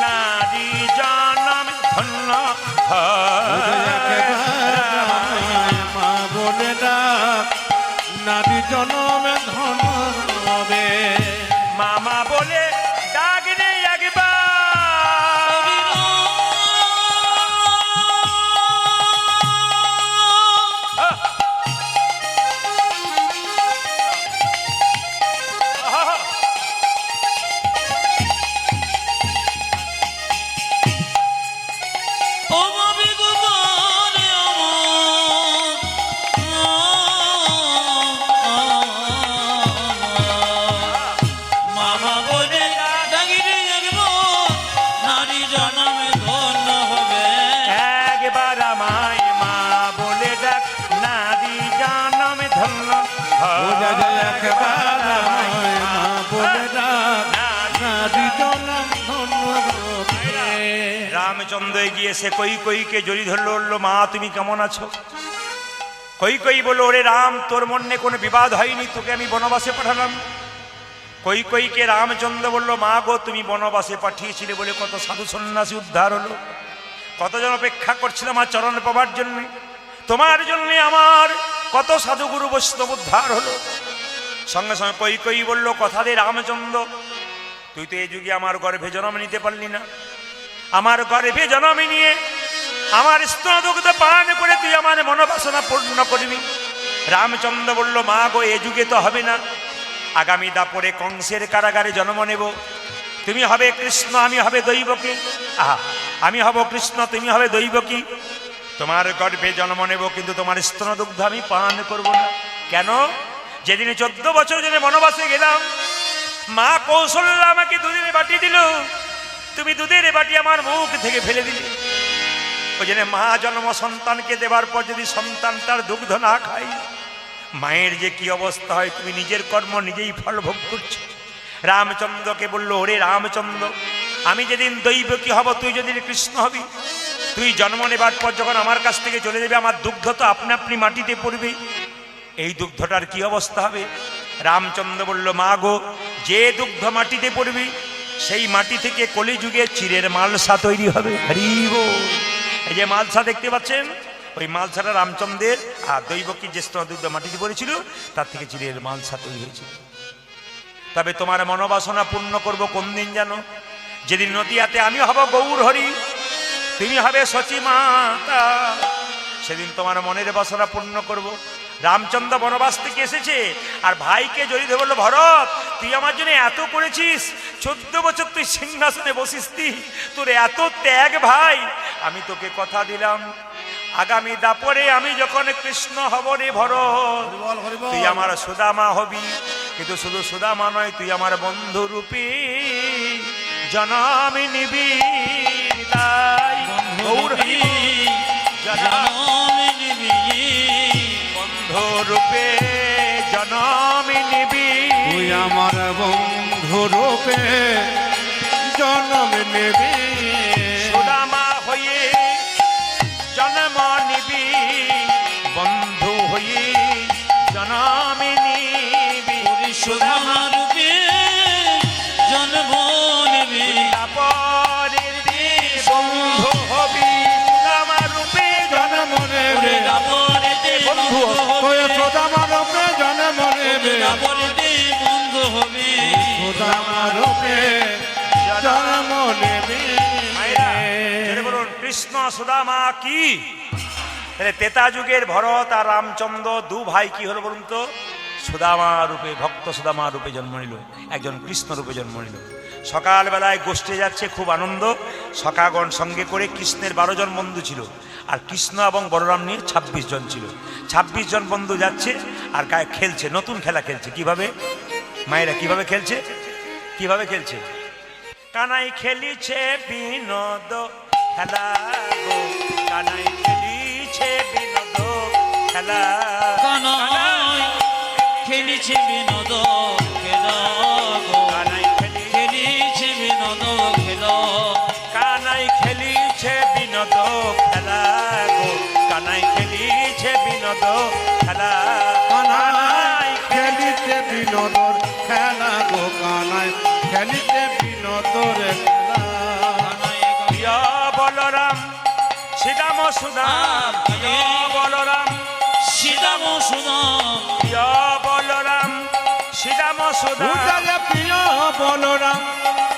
[SPEAKER 1] নারী জনম ধন্য
[SPEAKER 3] মা বলে ডাক নারী জনমে ধন হবে।
[SPEAKER 1] মামা বলে ডাক রে একবার। রামচন্দ্র এগিয়ে এসে কৈকেয়ীকে জড়ি ধরলো, বললো মা তুমি কেমন আছো? কৈকেয়ী বলল, ওরে রাম তোর মনে কোনো বিবাদ হয়নি, তোকে আমি বনবাসে পাঠালাম। কৈকেয়ীকে রামচন্দ্র বলল, মা গো তুমি বনবাসে পাঠিয়েছিলে বলে কত সাধু সন্ন্যাসী উদ্ধার হলো, কতজন অপেক্ষা করছিল আমার চরণ পাবার জন্য, তোমার জন্য আমার কত সাধুগুরু বৈষ্ণব উদ্ধার হলো। সঙ্গে সঙ্গে কৈকেয়ী বলল, কথা দে রামচন্দ্র তুই তো এই যুগে আমার গর্ভে জন্ম নিতে পারলি না, আমার গর্ভে জন্ম নিয়ে আমার স্তনদুগ্ধ পান করে তুই আমার মনোবাসনা পূর্ণ করবি। রামচন্দ্র বলল, মা গো, এ যুগে তো হবে না, আগামী দাপরে কংসের কারাগারে জন্ম নেব। তুমি হবে কৃষ্ণ, আমি হবে দৈবকী। আহা, আমি হব কৃষ্ণ, তুমি হবে দৈবকী। তোমার গর্ভে জন্ম নেব, কিন্তু তোমার স্তনদুগ্ধ আমি পান করব না। কেন? যেদিন 14 বছর জন্য বনবাসে গেলাম, মা কৌশল্যা আমাকে দুধের বাটি দিল, তুমি দুধের বাটি আমার মুখ থেকে ফেলে দিলে। ওই জন্য মা জন্ম সন্তানকে দেবার পর যদি সন্তান তার দুগ্ধ না খায়, মায়ের যে কি অবস্থা হয় তুমি নিজের কর্ম নিজেই ফল ভোগ করছো। রামচন্দ্রকে বলল, ওরে রামচন্দ্র, আমি যেদিন দৈবকী হব, তুই যেদিন কৃষ্ণ হবি, তুই জন্ম নেবার পর যখন আমার কাছ থেকে চলে যাবে, আমার দুগ্ধ তো আপনা আপনি মাটিতে পড়বে, এই দুগ্ধটার কি অবস্থা হবে? রামচন্দ্র বলল, মা গো, যে দুগ্ধ মাটিতে পড়বি সেই মাটি থেকে কলিযুগে চিরের মালসা তৈরি হবে। হরি বল। এই যে মালসা দেখতে পাচ্ছেন, ওই মালসাটা রামচন্দ্রের আর দৈবকী যে স্তনদুগ্ধ মাটিতে পড়েছিল তার থেকে চিরের মালসা তৈরি হয়েছিল। তবে তোমার মনোবাসনা পূর্ণ করব কোন দিন জানো? যেদিন নদিয়াতে আমি হব গৌর হরি, তুমি হবে সচী মাতা, সেদিন তোমার মনের বাসনা পূর্ণ করব। রামচন্দ্র বনবাস থেকে এসেছে আর ভাইকে জড়িয়ে ধরে বলল, ভরত, তুই আমার জন্য এত করেছিস, 14 বছর তুই সিংহাসনে বসিসতি, তোর এত ত্যাগ ভাই, আমি তোকে কথা দিলাম, আগামী দাপরে আমি যখন কৃষ্ণ হব রে ভরত, তুই আমার সুদামা হবি। কিন্তু শুধু সুদামা নয়, তুই আমার বন্ধু রূপী জনম নিবি। তাই গৌর হরি বন্ধু রূপে জনম নিবি।
[SPEAKER 3] তুই আমার বন্ধু রূপে জন্ম নেবি,
[SPEAKER 1] সুদামা হয়ে জন্ম নিবি, বন্ধু হয়ে জনম নিবি।
[SPEAKER 2] সুদামা রূপে জন্ম নিবি,
[SPEAKER 1] তারপরে বন্ধু হবি, সুদামা রূপে জন্ম নেবে।
[SPEAKER 2] বন্ধু
[SPEAKER 3] তুই সুদামা রূপে জন্ম নেবে,
[SPEAKER 2] বন্ধু হবে,
[SPEAKER 3] সুদামা রূপে জন্ম নেবে।
[SPEAKER 1] মায়েরা জোরে বলুন, কৃষ্ণ সুদামা কি? তাহলে তেতা যুগের ভরত আর রামচন্দ্র দু ভাই কি হলো বলুন তো? সুদামা রূপে, ভক্ত সুদামা রূপে জন্ম নিল, একজন কৃষ্ণ রূপে জন্ম নিল। সকালবেলায় গোষ্ঠী যাচ্ছে, খুব আনন্দ, সখাগণ সঙ্গে করে। কৃষ্ণের 12 জন বন্ধু ছিল, আর কৃষ্ণ এবং বলরাম নিয়ে 26 জন ছিল। 26 জন বন্ধু যাচ্ছে আর গায়ে খেলছে, নতুন খেলা খেলছে। কিভাবে মায়েরা, কিভাবে খেলছে? কিভাবে খেলছে? কানাই খেলিছে বিনোদ খেলা গো, কানাই খেলিছে বিনোদ খেলা,
[SPEAKER 2] কানাই খেলিছে বিনোদ খেলা গো,
[SPEAKER 1] কানাই
[SPEAKER 2] খেলিছে বিনোদ খেলা,
[SPEAKER 1] কানাই খেলিছে বিনোদ খেলা গো, কানাই খেলিছে বিনোদ খেলা,
[SPEAKER 3] কানাই খেলিতে বিনোদর খেলা গো, কানাই খেলিতে বিনোদর খেলা।
[SPEAKER 1] প্রিয় বলরাম শ্রীরাম সুদাম, প্রিয় বলরাম
[SPEAKER 2] শ্রীরাম সুদাম,
[SPEAKER 1] প্রিয় বলরাম শ্রীরাম সুদাম,
[SPEAKER 3] পূজায় প্রিয় বলরাম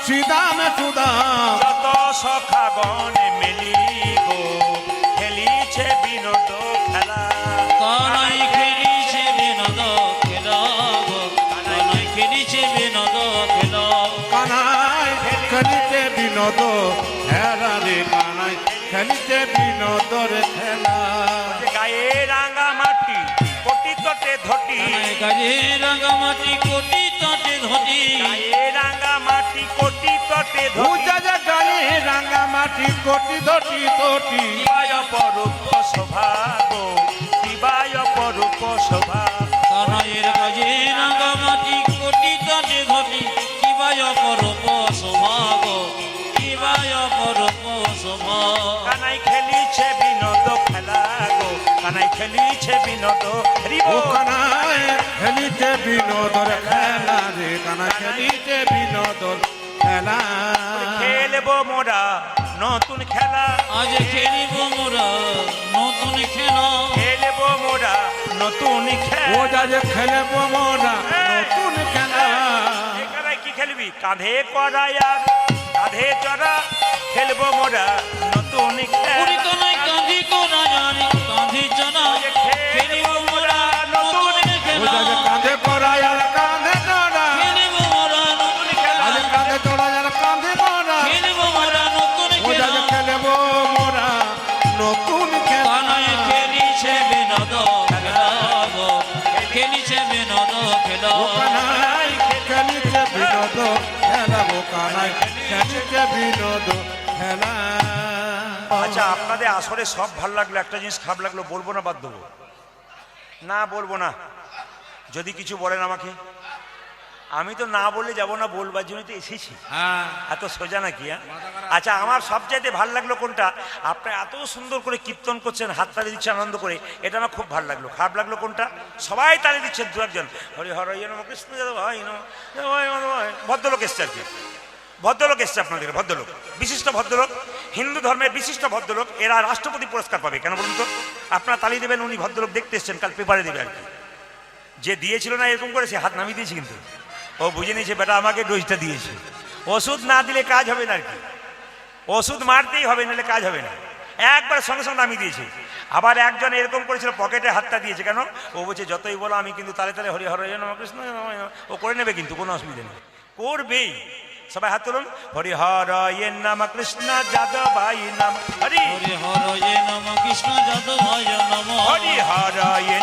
[SPEAKER 3] শ্রীদাম সুদাম,
[SPEAKER 1] যত সখাগণ মিলি গো খেলিছে বিনোদ খেলা,
[SPEAKER 2] কানাই খেলিছে বিনোদ খেলা গো, কানাই খেলিছে বিনোদ খেলা,
[SPEAKER 3] কানাই খেলিতে বিনোদ খেলা রে, কানাই খেলিতে বিনোদর খেলা।
[SPEAKER 1] গায়ে রাঙা মাটি কোটি তটে ধটি,
[SPEAKER 2] কানাই গায়ে রাঙামাটি কোটি তটে ধটি,
[SPEAKER 1] গায়ে রাঙা মাটি কোটি তটে ধটি,
[SPEAKER 3] পূজায় গায়ে রাঙা মাটি কোটি ধটি তটি,
[SPEAKER 1] দিবায় পরূপ শোভা গো, দিবায় পরূপ শোভা,
[SPEAKER 2] কানাইয়ের গায়ে রাঙামাটি কোটি তটে ধটি, কিবায় পরপ সৌভাগ, কিবায় পরপ সৌভাগ।
[SPEAKER 1] কানাই খেলিছে বিনোদ খেলা গো, কানাই খেলিছে বিনোদ।
[SPEAKER 3] ও কানাই খেলিতে বিনোদর খেলা রে, কানাই খেলিতে বিনোদর খেলা।
[SPEAKER 1] খেলবো মোরা নতুন খেলা,
[SPEAKER 2] আজ খেলিব মোরা নতুন খেলা,
[SPEAKER 1] খেলবো মোরা নতুন
[SPEAKER 3] ও
[SPEAKER 1] খেলা।
[SPEAKER 3] যাজে খেলবো মোরা নতুন খেলা।
[SPEAKER 1] এ কানাই কি খেলবি? দেবী কাঁধে করাই আর কাঁধে চড়া খেলবো মোরা নতুন
[SPEAKER 2] পুরি কানাই কাঁধি কোরা জানি কাঁধি চনা খেলিব মোরা নতুন খেলা
[SPEAKER 3] ওই যে কাঁধে পড়ায় আর কাঁধে চড়া
[SPEAKER 2] খেলিব মোরা নতুন খেলা
[SPEAKER 3] আজ কাঁধে চড়ায় আর কাঁধে পড়া
[SPEAKER 2] খেলিব মোরা নতুন
[SPEAKER 3] ওই
[SPEAKER 2] খেলা
[SPEAKER 3] যে খেলব মোরা নতুন খেলা
[SPEAKER 2] কানাই খেলিছে বিনোদ খেলা গো খেলিছে বিনোদ খেলা
[SPEAKER 3] ও কানাই খেলিছে বিনোদ খেলা ও কানাই খেলিছে বিনোদ খেলা
[SPEAKER 1] আচ্ছা আপনাদের আসরে সব ভালো লাগলো, একটা জিনিস খারাপ লাগলো, বলবো না বাদ দেবো? না বলবো না। যদি কিছু বলেন আমাকে, আমি তো না বলে যাব না, বলবার জন্য তো এসেছি।
[SPEAKER 3] হ্যাঁ
[SPEAKER 1] এত সোজা নাকি? আচ্ছা আমার সবচাইতে ভালো লাগলো কোনটা, আপনারা এত সুন্দর করে কীর্তন করছেন, হাত তালি দিচ্ছেন আনন্দ করে, এটা আমার খুব ভালো লাগলো। খারাপ লাগলো কোনটা, সবাই তালি দিচ্ছেন দু একজন, হরি হর নম কৃষ্ণ যাদব ভাই নম, ভদ্রলোক এসছে আর কি, ভদ্রলোক এসছে আপনাদের, ভদ্রলোক, বিশিষ্ট ভদ্রলোক, হিন্দু ধর্মের বিশিষ্ট ভদ্রলোক, এরা রাষ্ট্রপতি পুরস্কার পাবে। কেন বলুন তো? আপনারা তালি দেবেন, উনি ভদ্রলোক দেখতে এসছেন, কাল পেপারে দেবে আর কি। যে দিয়েছিল না এরকম করে, সে হাত নামিয়ে দিয়েছে, কিন্তু ও বুঝে নিয়েছে বেটা আমাকে ডোজটা দিয়েছে, ওষুধ না দিলে কাজ হবে না আর কি, ওষুধ মারতেই হবে, নাহলে কাজ হবে না। একবার সঙ্গে সঙ্গে নামিয়ে দিয়েছে। আবার একজন এরকম করেছিল, পকেটে হাতটা দিয়েছে। কেন? ও বলছে যতই বলো আমি কিন্তু তালে তালে হরি হর নম কৃষ্ণ, ও করে নেবে, কিন্তু কোনো অসুবিধা নেই, করবেই। সবাই হাত তুলুন। হরি হর নম কৃষ্ণ যাদবাই নম, হরি
[SPEAKER 2] হরি হর এ নম কৃষ্ণ যাদবায় নম
[SPEAKER 1] হরি হর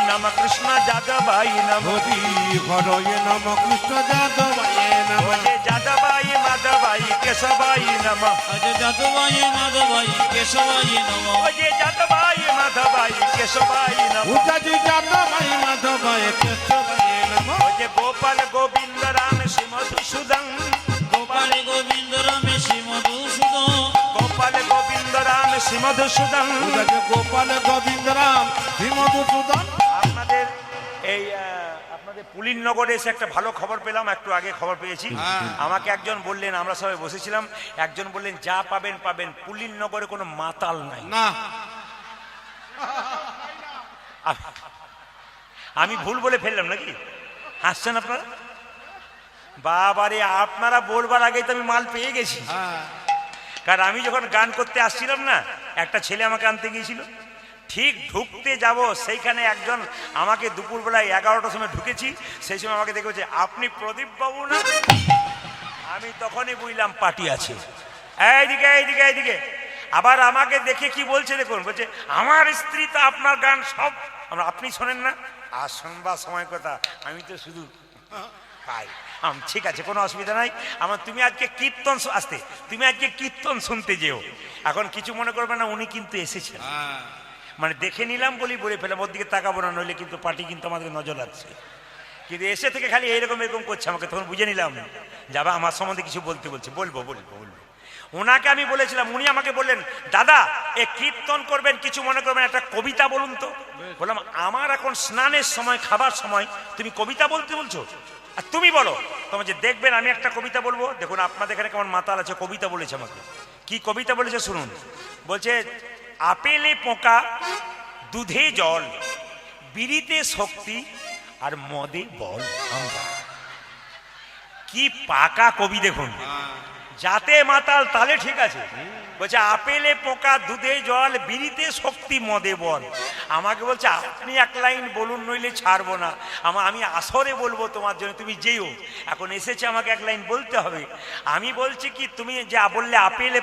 [SPEAKER 1] নম কৃষ্ণ যাদবাই নম,
[SPEAKER 3] হরি হরয়ে নম কৃষ্ণ যাদবায়ে নম
[SPEAKER 1] হরে যাদবাই মাধবাই কেশবাই নম,
[SPEAKER 2] আজ যাদবায় মাধবায় কেশবায় নম
[SPEAKER 1] হরে যাদবাই মাধবাই কেশবাই নম,
[SPEAKER 3] উজাজি যাদবায়ে মাধবায়ে কেশবায়ে নম
[SPEAKER 1] হরে গোপাল গোবিন্দ রাম শ্রী মধুসূদন,
[SPEAKER 2] গোপাল গোবিন্দ রামে শ্রী মধুসূদন
[SPEAKER 1] গোপাল গোবিন্দ রাম শ্রী মধুসূদন।
[SPEAKER 3] উজাজি গোপাল গোবিন্দ রাম শ্রী মধুসূদন।
[SPEAKER 1] আপনাদের এই আপনাদের পুলিননগরে এসে একটা ভালো খবর পেলাম, একটু আগে খবর পেয়েছি। আমাকে একজন বললেন, আমরা সবাই বসেছিলাম, একজন বললেন যা পাবেন পাবেন, পুলিননগরে কোনো মাতাল নাই।
[SPEAKER 3] না
[SPEAKER 1] আমি ভুল বলে ফেললাম নাকি? হাসছেন আপনারা? বাবারে, আপনারা বলবার আগেই তো আমি মাল পেয়ে গেছি। কারণ আমি যখন গান করতে আসছিলাম না, একটা ছেলে আমাকে আনতে গিয়েছিল, ঠিক ঢুকতে যাব সেইখানে একজন আমাকে দুপুরবেলায় 11টার সময় ঢুকেছি, সেই সময় আমাকে দেখে বলছে আপনি প্রদীপ বাবু না? আমি তখনই বুঝলাম পার্টি আছে, এইদিকে এইদিকে এইদিকে। আবার আমাকে দেখে কি বলছে দেখুন, বলছে আমার স্ত্রী তো আপনার গান সব আপনি শোনেন না? আর শুনবার সময় কথা, আমি তো শুধু পাই। ঠিক আছে, কোনো অসুবিধা নাই। তুমি আজকে কীর্তন আসতে, তুমি আজকে কীর্তন শুনতে যেও। এখন কিছু মনে করবে না, উনি কিন্তু এসেছেন, মানে দেখে নিলাম বলি বলে ফেলাম, ওর দিকে তাকাবো না, নইলে কিন্তু পার্টি কিন্তু আমাদের নজর রাখছে। কিন্তু এসে থেকে খালি এইরকম এরকম করছে আমাকে, তখন বুঝে নিলাম যাবা আমার সম্বন্ধে কিছু বলতে বলছে, বলবো বলবো বলবো। ওনাকে আমি বলেছিলাম, উনি আমাকে বললেন দাদা এ কীর্তন করবেন, কিছু মনে করবেন, একটা কবিতা বলুন তো। বললাম আমার এখন স্নানের সময়, খাবার সময়, তুমি কবিতা বলতে বলছো? আর তুমি বলো। তোমার যে দেখবেন আমি একটা কবিতা বলবো, দেখুন আপনাদের এখানে কেমন মাতাল আছে, কবিতা বলেছে আমাকে। কি কবিতা বলেছে শুনুন। বলছে আপেলে পোকা, দুধে জল, বিড়িতে শক্তি, আর মদে বল। কি পাকা কবি দেখুন, যাতে মাতাল তালে ঠিক আছে। বলছে আপেলে পোকা, দুধে জল, বিড়িতে শক্তি, মদে বল। আমাকে বলছে আপনি এক লাইন বলুন, নইলে ছাড়বো না। আমি আসরে বলবো তোমার জন্য, তুমি যেও। এখন এসেছে আমাকে এক লাইন বলতে হবে। আমি বলছি কি, তুমি যা বললে আপেলে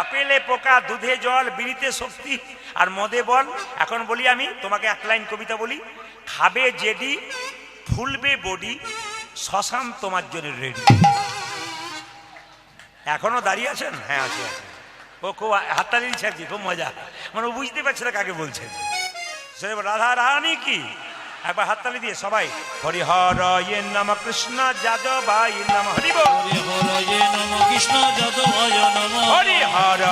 [SPEAKER 1] আপেলে পোকা, দুধে জল, বিড়িতে শক্তি, আর মদে বল। এখন বলি আমি তোমাকে এক লাইন কবিতা বলি। খাবে জেডি, ফুলবে বডি, শ্মশান তোমার জন্য রেডি। এখনো দাঁড়িয়ে আছেন? হ্যাঁ আছে। ও খুব হাততালি দিচ্ছে, খুব মজা, মানে ও বুঝতে পারছে না কাকে বলছেন। রাধা রানী কি, একবার হাততালি দিয়ে সবাই হরি হর নম কৃষ্ণ যাদবাই নম, হরি বল।
[SPEAKER 2] হরি হর এ নম কৃষ্ণ যাদবায় নম
[SPEAKER 1] হরি হর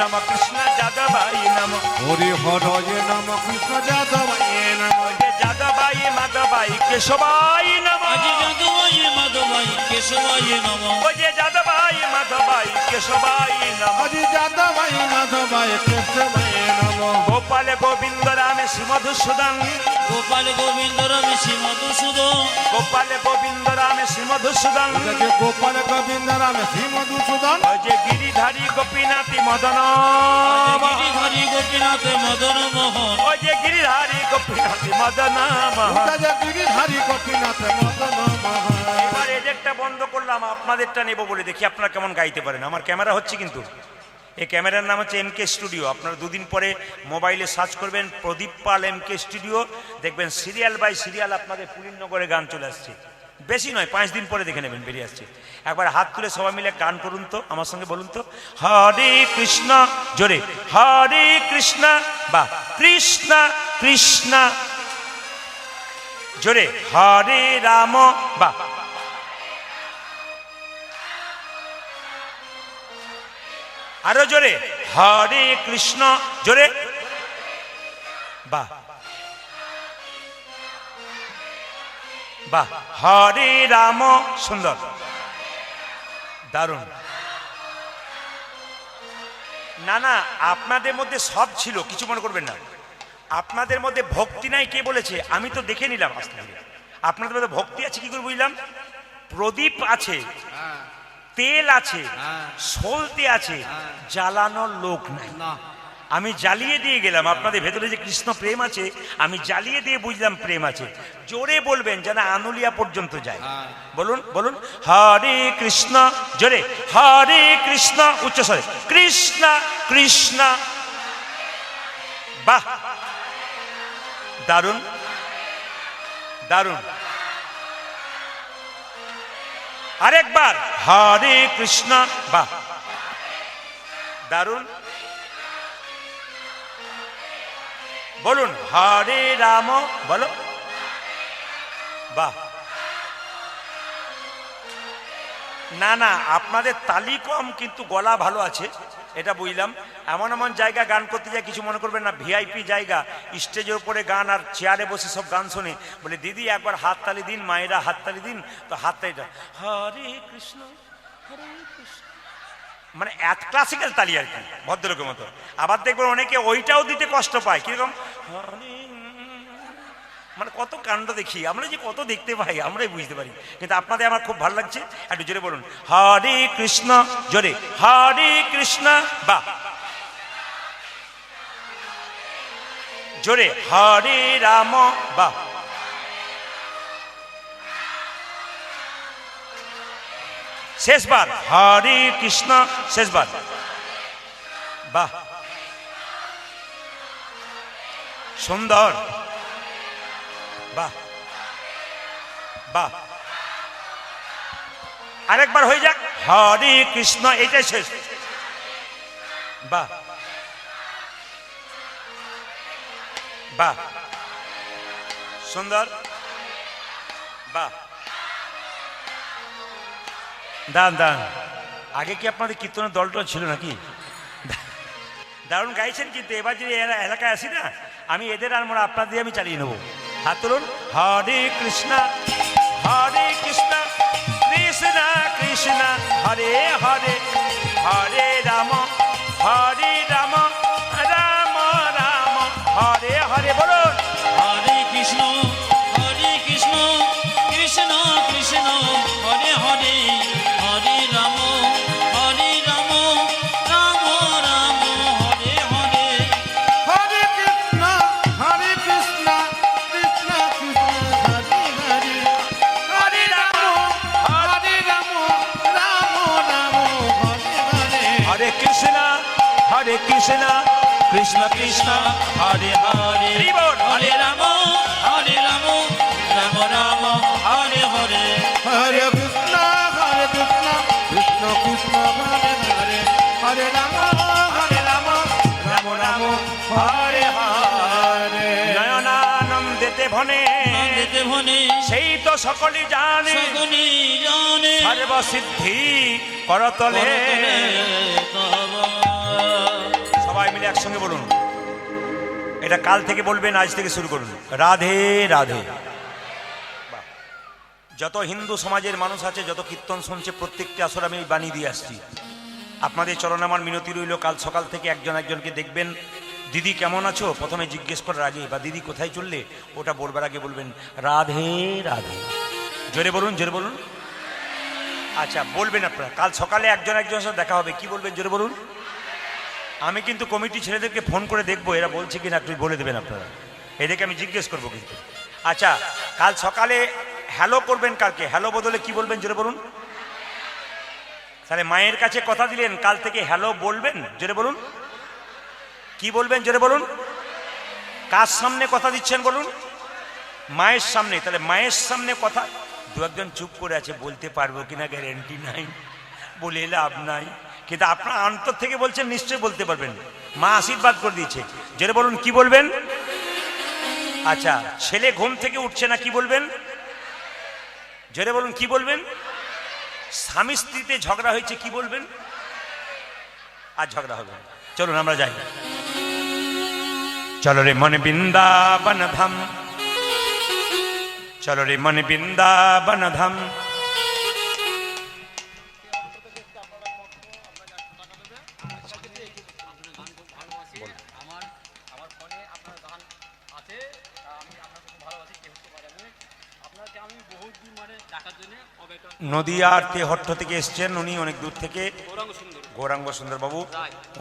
[SPEAKER 1] নম কৃষ্ণ যাদবাই নম,
[SPEAKER 3] হরি হরয়ে নম কৃষ্ণ যাদবায়ে নম
[SPEAKER 1] যাদবাই মাধবাই কেশবাই নম,
[SPEAKER 2] আজ যাদবায় মাধবায় কেশবায় নম
[SPEAKER 1] ওই যে যাদবাই মাধবাই কেশবাই নম,
[SPEAKER 3] হরি যাদবায়ে মাধবায়ে কেশবায়ে নম
[SPEAKER 1] গোপাল গোবিন্দ রাম শ্রী শ্রী মধুসূদন,
[SPEAKER 2] গোপাল গোবিন্দ রাম শ্রী মধুসূদন,
[SPEAKER 1] গোপাল গোবিন্দ রাম শ্রী মধুসূদন,
[SPEAKER 3] ওটা যে গোপাল গোবিন্দ রাম শ্রী মধুসূদন,
[SPEAKER 1] ওই যে গিরিধারী গোপীনাথী মদন,
[SPEAKER 2] গিরিধারী গোপীনাথ মদন মোহন,
[SPEAKER 1] ওই যে গিরিধারী গোপীনাথী মদন মোহন।
[SPEAKER 3] ওটা যে গিরিধারী গোপীনাথ মদন মোহন।
[SPEAKER 1] এবার এদেরটা বন্ধ করলাম, আপনাদেরটা নেব বলে দেখি আপনারা কেমন গাইতে পারেন। আমার ক্যামেরা হচ্ছে কিন্তু, এই ক্যামেরার নাম হচ্ছে এমকে স্টুডিও। আপনারা দুদিন পরে মোবাইলে সার্চ করবেন প্রদীপ পাল এমকে স্টুডিও, দেখবেন সিরিয়াল বাই সিরিয়াল আপনাদের পুলিননগরে গান চলে আসছে। বেশি নয়, 5 দিন পরে দেখে নেবেন, বেরিয়ে আসছে। একবার হাত তুলে সবাই মিলে গান করুন তো, আমার সঙ্গে বলুন তো, হরে কৃষ্ণ, জোরে হরে কৃষ্ণ, বা কৃষ্ণ কৃষ্ণ, জোরে হরে রাম, বা আরো জোরে হরে কৃষ্ণ, জোরে, বাহ বাহ, হরে রাম, সুন্দর, দারুণ। না না, আপনাদের মধ্যে সব ছিল, কিছু মনে করবেন না। আপনাদের মধ্যে ভক্তি নাই কে বলেছে? আমি তো দেখে নিলাম আস্তে আস্তে। আপনাদের মধ্যে ভক্তি আছে কি করে বুঝলাম? প্রদীপ আছে, তেল আছে, সলতে আছে, জ্বালানোর লোক নাই। আমি জ্বালিয়ে দিয়ে গেলাম। আপনাদের ভেতরে যে কৃষ্ণ প্রেম আছে, আমি জ্বালিয়ে দিয়ে বুঝলাম প্রেম আছে। জোরে বলবেন যেন আনুলিয়া পর্যন্ত যায়। বলুন বলুন, হরে কৃষ্ণ, জোরে হরে কৃষ্ণ, উচ্চস্বরে কৃষ্ণ কৃষ্ণ, বাহ, দারুণ দারুণ। আরেকবার হরে কৃষ্ণ, বাহ, দারুণ। বলুন হরে রাম, বলো, বাহ। না না, আপনাদের তালি কম কিন্তু গলা ভালো আছে, এটা বুঝলাম। এমন এমন জায়গা গান করতে যায়, কিছু মনে করবেন না, ভিআইপি জায়গা, স্টেজের উপরে গান আর চেয়ারে বসে সব গান শুনে। বলে দিদি একবার হাততালি দিন, মায়েরা হাততালি দিন, তো হাততালিটা হরে কৃষ্ণ হরে কৃষ্ণ, মানে এত ক্লাসিক্যাল তালি আর কি, ভদ্রলোকের মতো। আবার দেখবেন অনেকে ওইটাও দিতে কষ্ট পায়, কিরকম হরে, মানে কত কাণ্ড দেখি আমরা, যে কত দেখতে পাই আমরাই বুঝতে পারি। কিন্তু আপনাদের আমার খুব ভালো লাগছে, একটু জোরে বলুন হরে কৃষ্ণ, জোরে হরে কৃষ্ণ, বাহ, জোরে হরে রাম, বাহ, শেষবার হরে কৃষ্ণ, শেষবার, বাহ, সুন্দর, বাহ বাহ। আরেকবার হয়ে যাক, হরে কৃষ্ণ, এইটাই শেষ, বাহ বাহ, সুন্দর, বাহ। দান দান, আগে কি আপনাদের কীর্তনের দলটা ছিল নাকি? দারুণ গাইছেন কিন্তু। এবার যদি এরা এলাকায় আসি না, আমি এদের আর মোরা আপনাদের দিয়ে আমি চালিয়ে নেবো। হাত তুলুন, হরে কৃষ্ণ কৃষ্ণ কৃষ্ণ কৃষ্ণ হরে হরে, হরে রাম রাম রাম হরে হরে, বলুন
[SPEAKER 2] হরে কৃষ্ণ কৃষ্ণ কৃষ্ণ হরে হরে, হরে রাম রাম রাম হরে হরে।
[SPEAKER 3] হরে কৃষ্ণ কৃষ্ণ কৃষ্ণ হরে হরে, হরে রাম রাম রাম হরে হরে।
[SPEAKER 1] হরে কৃষ্ণ কৃষ্ণ কৃষ্ণ হরে হরে,
[SPEAKER 2] হরে রাম রাম রাম হরে হরে।
[SPEAKER 3] হরে কৃষ্ণ কৃষ্ণ কৃষ্ণ হরে হরে, হরে রাম রাম রাম হরে হরে।
[SPEAKER 1] নয়নানন্দেতে ভনে,
[SPEAKER 2] যেতে ভনে
[SPEAKER 1] সেই তো সকলই জানে,
[SPEAKER 2] সকলি জানে,
[SPEAKER 1] সর্বসিদ্ধি করতলে। সবাই মিলে একসঙ্গে বলুন, এটা কাল থেকে বলবেন, আজ থেকে শুরু করুন, রাধে রাধে। যত হিন্দু সমাজের মানুষ আছে, যত কীর্তন শুনছে, প্রত্যেকটি আসর আমি বানিয়ে দিয়ে আসছি। আপনাদের চরণে আমার মিনতি রইল, কাল সকাল থেকে একজন একজনকে দেখবেন, দিদি কেমন আছো প্রথমে জিজ্ঞেস করার আগে, বা দিদি কোথায় চললে ওটা বলবার আগে বলবেন রাধে রাধে। জোরে বলুন, জোরে বলুন। আচ্ছা বলবেন আপনারা, কাল সকালে একজন একজনের সাথে দেখা হবে, কি বলবেন জোরে বলুন। আমি কিন্তু কমিটি ছেলেদেরকে ফোন করে দেখবো এরা বলছে কিনা, একটু বলে দেবেন আপনারা, এদেরকে আমি জিজ্ঞেস করবো কিন্তু। আচ্ছা কাল সকালে হ্যালো করবেন, কালকে হ্যালো বদলে কি বলবেন জোরে বলুন। তাহলে মায়ের কাছে কথা দিলেন, কাল থেকে হ্যালো বলবেন, জোরে বলুন। কি বলবেন জোরে বলুন। কার সামনে কথা দিচ্ছেন বলুন। মায়ের সামনে। তাহলে মায়ের সামনে কথা, দু একজন চুপ করে আছে, বলতে পারবো কিনা গ্যারেন্টি নাই, বলে লাভ নাই, কিন্তু আপনার অন্তর থেকে বলছেন নিশ্চয়ই বলতে পারবেন। মা আশীর্বাদ করে দিয়েছে, জোরে বলুন কি বলবেন। আচ্ছা ছেলে ঘুম থেকে উঠছে না, কি বলবেন জোরে বলুন, কি বলবেন। স্বামী স্ত্রীতে ঝগড়া হয়েছে, কি বলবেন। আর ঝগড়া হবে, চলুন আমরা যাই। চলো রে মন বৃন্দাবন ধাম, চলো রে মন বৃন্দাবন ধাম। নদিয়ার তেহট্ট থেকে এসছেন উনি, অনেক দূর থেকে, গৌরাঙ্গ সুন্দর বাবু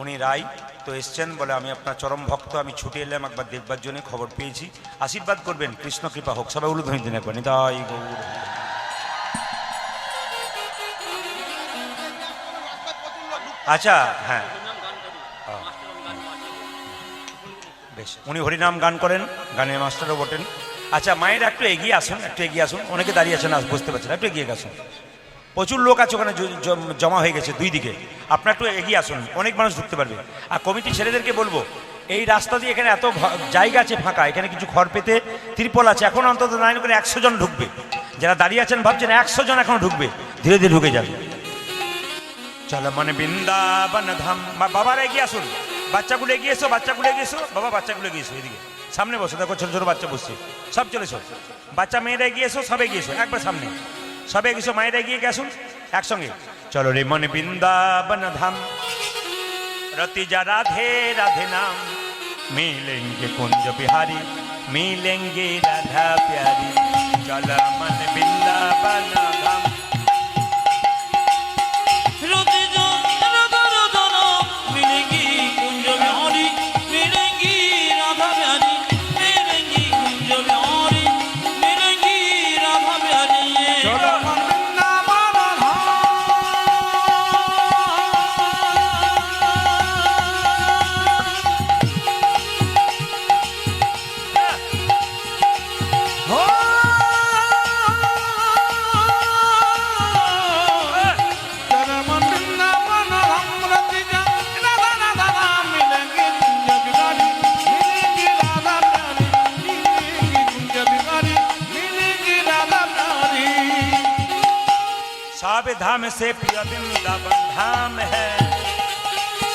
[SPEAKER 1] উনি রায় তো এসছেন, বলে আমি আপনার চরম ভক্ত, আমি ছুটে এলাম একবার দেখবার জন্য, খবর পেয়েছি, আশীর্বাদ করবেন, কৃষ্ণ কৃপা হোক। সবাই উলুধ্বনি দিন একবার, নিতাই গৌর। আচ্ছা হ্যাঁ বেশ, উনি হরিনাম গান করেন, গানের মাস্টারও বটেন। আচ্ছা মায়ের একটু এগিয়ে আসুন, একটু এগিয়ে আসুন, অনেকে দাঁড়িয়ে আছেন বুঝতে পারছেন, একটু এগিয়ে আসুন, প্রচুর লোক আছে ওখানে জমা হয়ে গেছে দুই দিকে, আপনার একটু এগিয়ে আসুন, অনেক মানুষ ঢুকতে পারবে। আর কমিটি ছেলেদেরকে বলবো, এই রাস্তা দিয়ে এখানে এত জায়গা আছে ফাঁকা, এখানে কিছু খড় পেতে ত্রিপল আছে, এখন অন্তত লাইন করে 100 জন ঢুকবে, যারা দাঁড়িয়ে আছেন ভাবছেন 100 জন এখনো ঢুকবে, ধীরে ধীরে ঢুকে যাবে। চলো মনে বৃন্দাবন ধাম। বাবারা এগিয়ে আসুন, বাচ্চাগুলো এগিয়ে এসো, বাচ্চাগুলো এগিয়ে এসো, বাবা বাচ্চাগুলো এগিয়ে এসো, এদিকে সামনে বসো, দেখো ছোট ছোট বাচ্চা বসছে, সব চলে এসো, বাচ্চা মেয়েরা এগিয়ে এসো, সব এগিয়ে এসো, একবার সামনে সব এগিয়ে এসো, মায়েরা এগিয়ে গেছুন একসঙ্গে। চলো রে মন বৃন্দাবন ধাম, रतिजा राधे राधे नाम, मिलेंगे कुंज बिहारी, मिलेंगे राधा प्यारी, चला मन वृंदावन धाम।
[SPEAKER 2] रतिजा राधा राधा नाम, मिलेंगी कुंज बिहारी, मिलेंगी राधा प्यारी, मिलेंगी कुंज बिहारी, मिलेंगी राधा प्यारी।
[SPEAKER 3] चलो मन वृंदावन धाम। हो चलो मन वृंदावन धाम, रतिजा राधा राधा नाम, मिलेंगे कुंज बिहारी, मिलेंगी राधा प्यारी, मिलेंगी कुंज बिहारी, मिलेंगी राधा प्यारी।
[SPEAKER 1] सब धाम से प्रिय वृंदावन धाम है,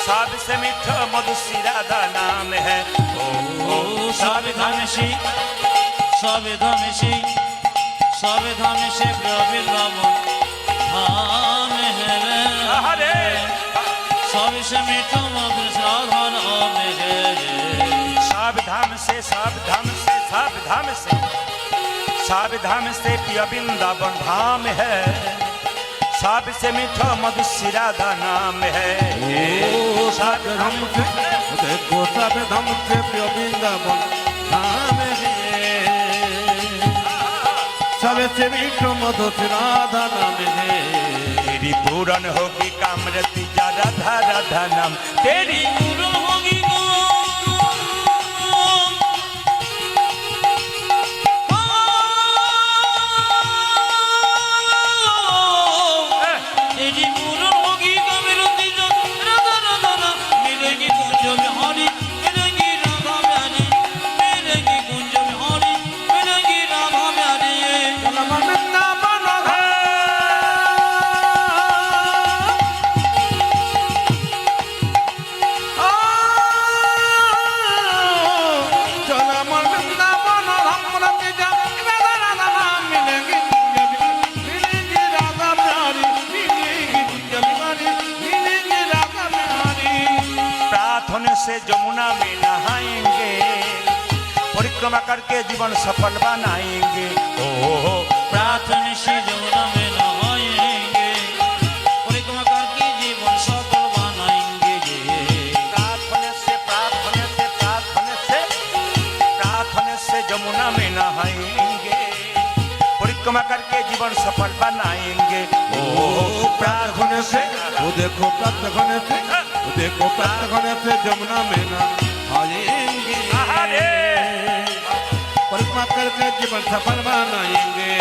[SPEAKER 1] सबसे मीठा मधुसी राधा नाम है।
[SPEAKER 2] ओ सब धाम से, सब धाम से, सब धाम से वृंदावन धाम है,
[SPEAKER 1] हरे
[SPEAKER 2] सबसे मीठा मधुर राधा नाम है।
[SPEAKER 1] सब धाम से, सब धाम से, सब धाम से, सब धाम से प्रिय वृंदावन धाम है, सबसे मीठा मधुसी राधा नाम है।
[SPEAKER 3] सब धम से देखो, सब धम से प्रिय वृंदावन धाम है, सबसे मीठो मधुर राधा नाम है।
[SPEAKER 1] तेरी पूरन होगी कामरती जा राधा राधा नाम, तेरी
[SPEAKER 2] पूर्ण होगी तेरी पूर्ण होगी कामरती जा राधा राधा नाम, मिलेगी कुंज बिहारी, मिलेगी राधा प्यारी, मिलेगी कुंज बिहारी, मिलेगी राधा प्यारी।
[SPEAKER 3] चलो मन वृंदावन धाम। चलो मन वृंदावन धाम, रतिजा राधा राधा नाम, मिलेंगी कुंज बिहारी, मिलेंगी राधा प्यारी, मिलेंगी कुंज बिहारी, मिलेंगी राधा प्यारी।
[SPEAKER 1] प्रार्थना से जमुना में नहा परिक्रमा करके जीवन सफल बनाएंगे। ओ
[SPEAKER 2] प्रार्थना से जमुना में नहाएंगे, परिक्रमा करके जीवन सफल बनाएंगे।
[SPEAKER 1] प्रार्थना से जमुना में नहाएंगे, परिक्रमा करके जीवन सफल बनाएंगे। ओ
[SPEAKER 3] प्रार्थना से वो देखो प्रार्थना से वो देखो प्रार्थना से जमुना में नहाएंगे, परिक्रमा करके जीवन सफल बनाएंगे।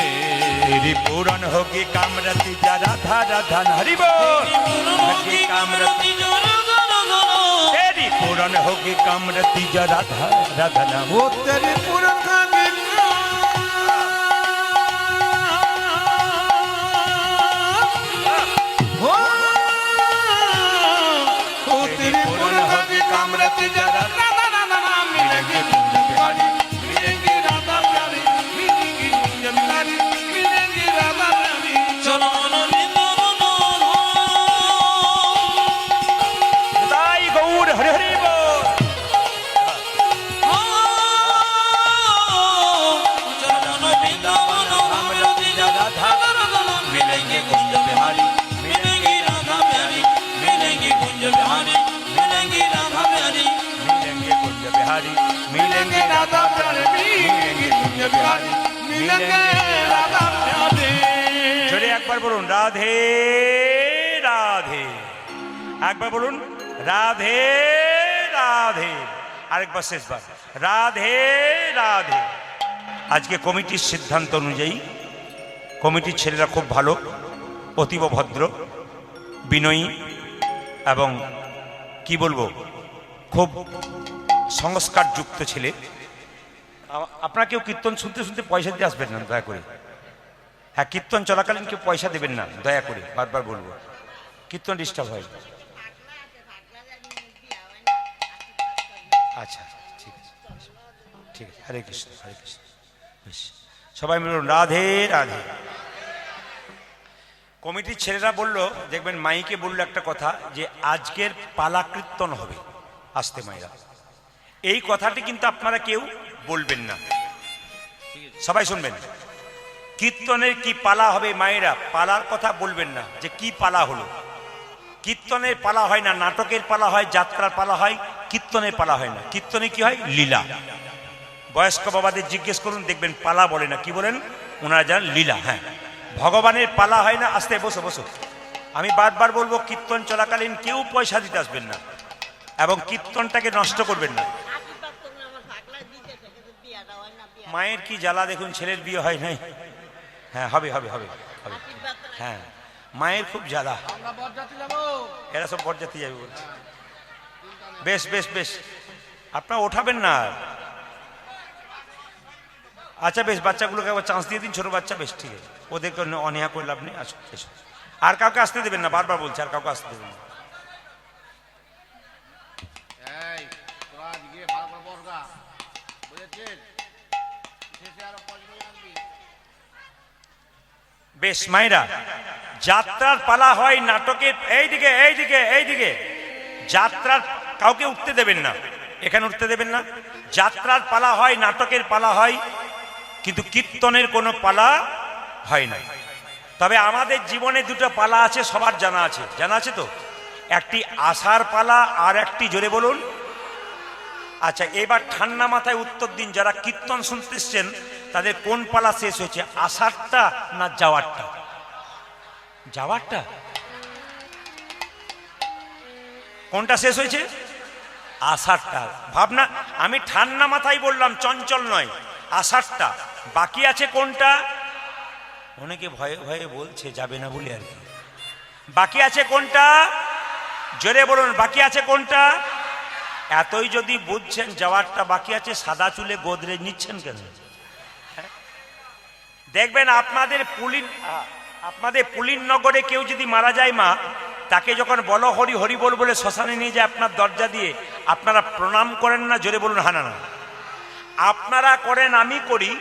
[SPEAKER 1] तेरी पूर्ण होगी कामरति जरा धारा धन हरि बोल। होगी कामरति तेरी पूर्ण होगी कामरति जरा धारा धन।
[SPEAKER 3] वो तेरी पूर्ण कामरति जरा मिलेंगे कुंज बिहारी, मिलेंगे राधा प्यारी, मिलेंगी कुंज बिहारी, मिलेंगी राधा प्यारी।
[SPEAKER 2] चलो मन वृंदावन
[SPEAKER 1] दाई गौर हरि हरि बोल।
[SPEAKER 2] चलो मन वृंदावन मिलेंगे कुंज बिहारी, मिलेंगी राधा प्यारी, मिलेंगे कुंज बिहारी, मिलेंगी राधा प्यारी,
[SPEAKER 1] मिलेंगे कुंज बिहारी,
[SPEAKER 3] मिलेंगे राधा प्यारे, मिलेंगे कुंज बिहारी, मिलेंगे राधा प्यारे।
[SPEAKER 1] जोरे एक बार बोलूं राधे राधे, एक बार बोलूं राधे राधे, আরেকবার শেষবার রাধে রাধে। আজকে কমিটির সিদ্ধান্ত অনুযায়ী কমিটির ছেলেরা খুব ভালো, অতীব ভদ্র, বিনয়ী এবং কি বলবো খুব সংস্কারযুক্ত ছেলে। আপনারা কেউ কীর্তন শুনতে শুনতে পয়সা দিতে আসবেন না দয়া করে। হ্যাঁ, কীর্তন চলাকালীন কেউ পয়সা দেবেন না দয়া করে, বারবার বলবো, কীর্তন ডিস্টার্ব হয়। আচ্ছা ঠিক আছে, ঠিক আছে, হরে কৃষ্ণ হরে কৃষ্ণ। বেশ, সবাই মিলুন রাধে রাধে। কমিটির ছেলেরা বলল, দেখবেন মাইকে বলল একটা কথা যে আজকের পালা কীর্তন হবে, আসতে মায়েরা। এই কথাটি কিন্তু আপনারা কেউ বলবেন না, সবাই শুনবেন। কীর্তনের কি পালা হবে মায়েরা, পালার কথা বলবেন না যে কি পালা হলো। কীর্তনের পালা হয় না, নাটকের পালা হয়, যাত্রার পালা হয়, কীর্তনের পালা হয় না। কীর্তনে কি হয়? লীলা। বয়স্ক বাবাদের জিজ্ঞেস করুন, দেখবেন পালা বলে না, কি বলেন ওনারা জানেন? লীলা। হ্যাঁ, ভগবানের পালা হয় না। আস্তে বসো বসো, আমি বারবার বলবো কীর্তন চলাকালীন কেউ পয়সা দিতে আসবেন না এবং কীর্তনটাকে নষ্ট করবেন না। মায়ের কি জ্বালা দেখুন, ছেলের বিয়ে হয় নাই। হ্যাঁ, হবে হবে হবে হবে। হ্যাঁ, মায়ের খুব জ্বালা, এরা সব বরযাত্রী যাবে বলছে। বেশ বেশ বেশ, আপনারা ওঠাবেন না। আচ্ছা বেশ, বাচ্চাগুলোকে একবার চান্স দিয়ে দিন, ছোট বাচ্চা। বেশ ঠিক আছে, ওদেরকে অনীহা করে লাভ নেই। আসো এসো, আর কাউকে আসতে দেবেন না, বারবার বলছে, আর কাউকে আসতে দেবেন না। বেশ মায়েরা, যাত্রার পালা হয় নাটকের, এইদিকে এইদিকে এইদিকে, যাত্রার কাউকে উঠতে দেবেন না, এখানে উঠতে দেবেন না। যাত্রার পালা হয়, নাটকের পালা হয়, কিন্তু কীর্তনের কোনো পালা হয় না। তবে আমাদের জীবনে দুটো পালা আছে, সবার জানা আছে, জানা আছে তো? একটি আষাঢ় পালা, আর একটি জোরে বলুন। আচ্ছা, এবার ঠান্ডা মাথায় উত্তর দিন, যারা কীর্তন শুনতে এসছেন তাদের কোন পালা শেষ হয়েছে, আষাঢ়টা না যাওয়ারটা? যাওয়ারটা। কোনটা শেষ হয়েছে? আষাঢ়টা। ভাবনা, আমি ঠান্ডা মাথায় বললাম, চঞ্চল নয়, আষাঢ়টা। বাকি আছে কোনটা? অনেকে ভয়ে ভয়ে বলছে যাবে না বলে আর কি। বাকি আছে কোনটা? জোরে বলুন, বাকি আছে কোনটা? এতই যদি বুঝছেন যাওয়ারটা বাকি আছে, সাদা চুলে গোদরেজ নিচ্ছেন কেন? দেখবেন আপনাদের পুলিন নগরে কেউ যদি মারা যায় মা, তাকে যখন বলো হরি হরি বল বলে শ্মশানে নিয়ে যায় আপনার দরজা দিয়ে, আপনারা প্রণাম করেন না? জোরে বলুন হানা না। আপনারা করেন, আমি করি,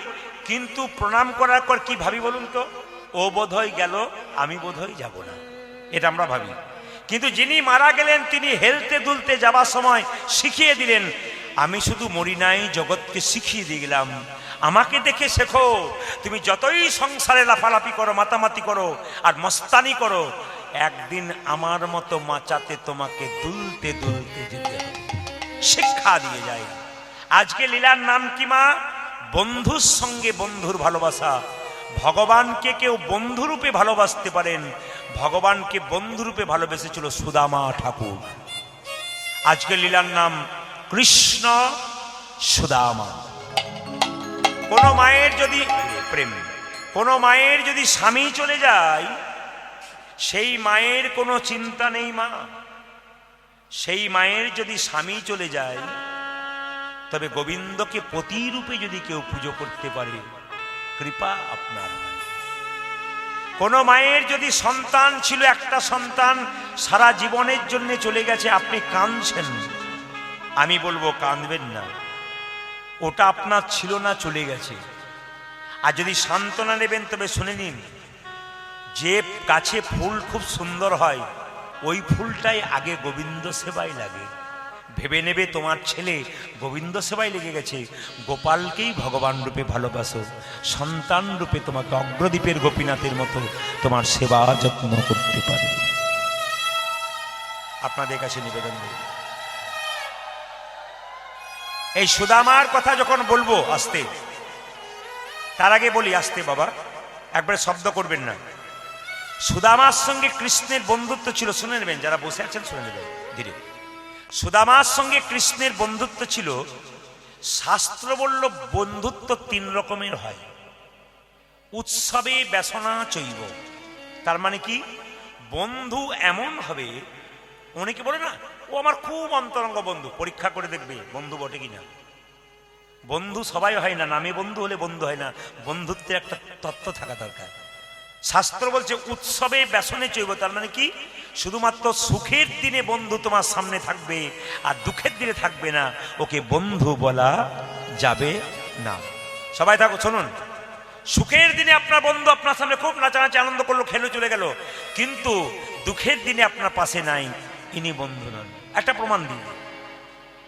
[SPEAKER 1] কিন্তু প্রণাম করার পর কি ভাবি বলুন তো? ও বোধহয় গেল, আমি বোধহয় যাব না, এটা আমরা ভাবি। কিন্তু যিনি মারা গেলেন তিনি হেলতে দুলতে যাবার সময় শিখিয়ে দিলেন, আমি শুধু মরি নাই, জগৎকে শিখিয়ে দিয়ে গেলাম। আমাকে দেখে শেখো। তুমি যতই সংসারে লাফালাফি করো, মাতামাতি করো আর মস্তানি করো, একদিন আমার মতো মাচাতে তোমাকে দুলতে দুলতে যেতে হবে। শিক্ষা দিয়ে যায়। আজকে লীলার নাম কি মা? বন্ধুর সঙ্গে বন্ধুর ভালোবাসা। ভগবানকে কেউ বন্ধুরূপে ভালোবাসতে পারেন, ভগবানকে বন্ধুরূপে ভালোবেসেছিল সুদামা ঠাকুর। আজকে লীলার নাম কৃষ্ণ সুদামা। কোন মায়ের যদি প্রেম, কোন মায়ের যদি স্বামী চলে যায়, সেই মায়ের কোনো চিন্তা নেই মা। সেই মায়ের যদি স্বামী চলে যায়, তবে গোবিন্দকে পতিরূপে যদি কেউ পুজো করতে পারে, কৃপা আপনার। কোন মায়ের যদি সন্তান ছিল, একটা সন্তান সারা জীবনের জন্য চলে গেছে, আপনি কাঁদছেন, আমি বলবো কাঁদবেন না, ওটা আপনার ছিল না, চলে গেছে। আর যদি সান্ত্বনা নেবেন, তবে শুনে নিন, যে গাছে ফুল খুব সুন্দর হয়, ওই ফুলটাই আগে গোবিন্দ সেবায় লাগে। ভেবে নেবে তোমার ছেলে গোবিন্দ সেবায় লেগে গেছে, গোপালকেই ভগবান রূপে ভালোবাসো, সন্তান রূপে তোমাকে অগ্রদ্বীপের গোপীনাথের মতো তোমার সেবা যত্ন করতে পারে। আপনাদের কাছে নিবেদন করি, এই সুদামার কথা যখন বলবো আস্তে, তার আগে বলি আস্তে বাবা, একবারে শব্দ করবেন না। সুদামার সঙ্গে কৃষ্ণের বন্ধুত্ব ছিল, শুনে নেবেন, যারা বসে আছেন শুনে নেবেন ধীরে। সুদামার সঙ্গে কৃষ্ণের বন্ধুত্ব ছিল। শাস্ত্র বলল বন্ধুত্ব তিন রকমের হয়। উৎসবে ব্যসনা চৈব, তার মানে কি? বন্ধু এমন হবে, অনেকে বলে না ও আমার খুব অন্তরঙ্গ বন্ধু, পরীক্ষা করে দেখবে বন্ধু বটে কিনা। বন্ধু সবাই হয় না, নামে বন্ধু হলে বন্ধু হয় না, বন্ধুত্বের একটা তত্ত্ব থাকা দরকার। শাস্ত্র বলছে উৎসবে ব্যসনে চৈব, তার মানে কি? শুধুমাত্র সুখের দিনে বন্ধু তোমার সামনে থাকবে আর দুঃখের দিনে থাকবে না, ওকে বন্ধু বলা যাবে না। সবাই থাকো, শুনুন, সুখের দিনে আপনার বন্ধু আপনার সামনে খুব নাচানাচি আনন্দ করলো, খেলে চলে গেল, কিন্তু দুঃখের দিনে আপনার পাশে নাই, ইনি বন্ধু নন। একটা প্রমাণ দিই।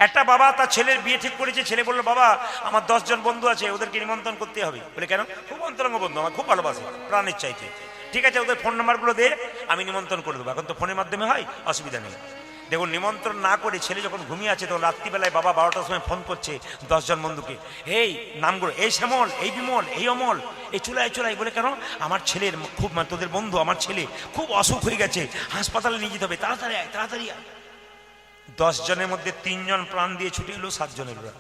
[SPEAKER 1] একটা বাবা তার ছেলের বিয়ে ঠিক করেছে, ছেলে বললো বাবা আমার 10 জন বন্ধু আছে, ওদেরকে নিমন্ত্রণ করতে হবে। বলে কেন? খুব অন্তরঙ্গ বন্ধু, আমার খুব ভালোবাসে, প্রাণের চাইতে। ঠিক আছে, ওদের ফোন নাম্বারগুলো দে, আমি নিমন্ত্রণ করে দেবো। এখন তো ফোনের মাধ্যমে হয়, অসুবিধা নেই। দেখুন, নিমন্ত্রণ না করে ছেলে যখন ঘুমিয়ে আছে, তখন রাত্রিবেলায় বাবা 12টার সময় ফোন করছে 10 জন বন্ধুকে, এই নামগুলো, এই শ্যামল, এই বিমল, এই অমল, এই চুলাই চুলাই। বলে কেন? আমার ছেলের খুব, তোদের বন্ধু, আমার ছেলে খুব অসুখ হয়ে গেছে, হাসপাতালে নিয়ে যেতে হবে, তাড়াতাড়ি আয়, তাড়াতাড়ি আয়। 10 জনের মধ্যে 3 জন প্রাণ দিয়ে ছুটে এলো, 7 জনের ওরা।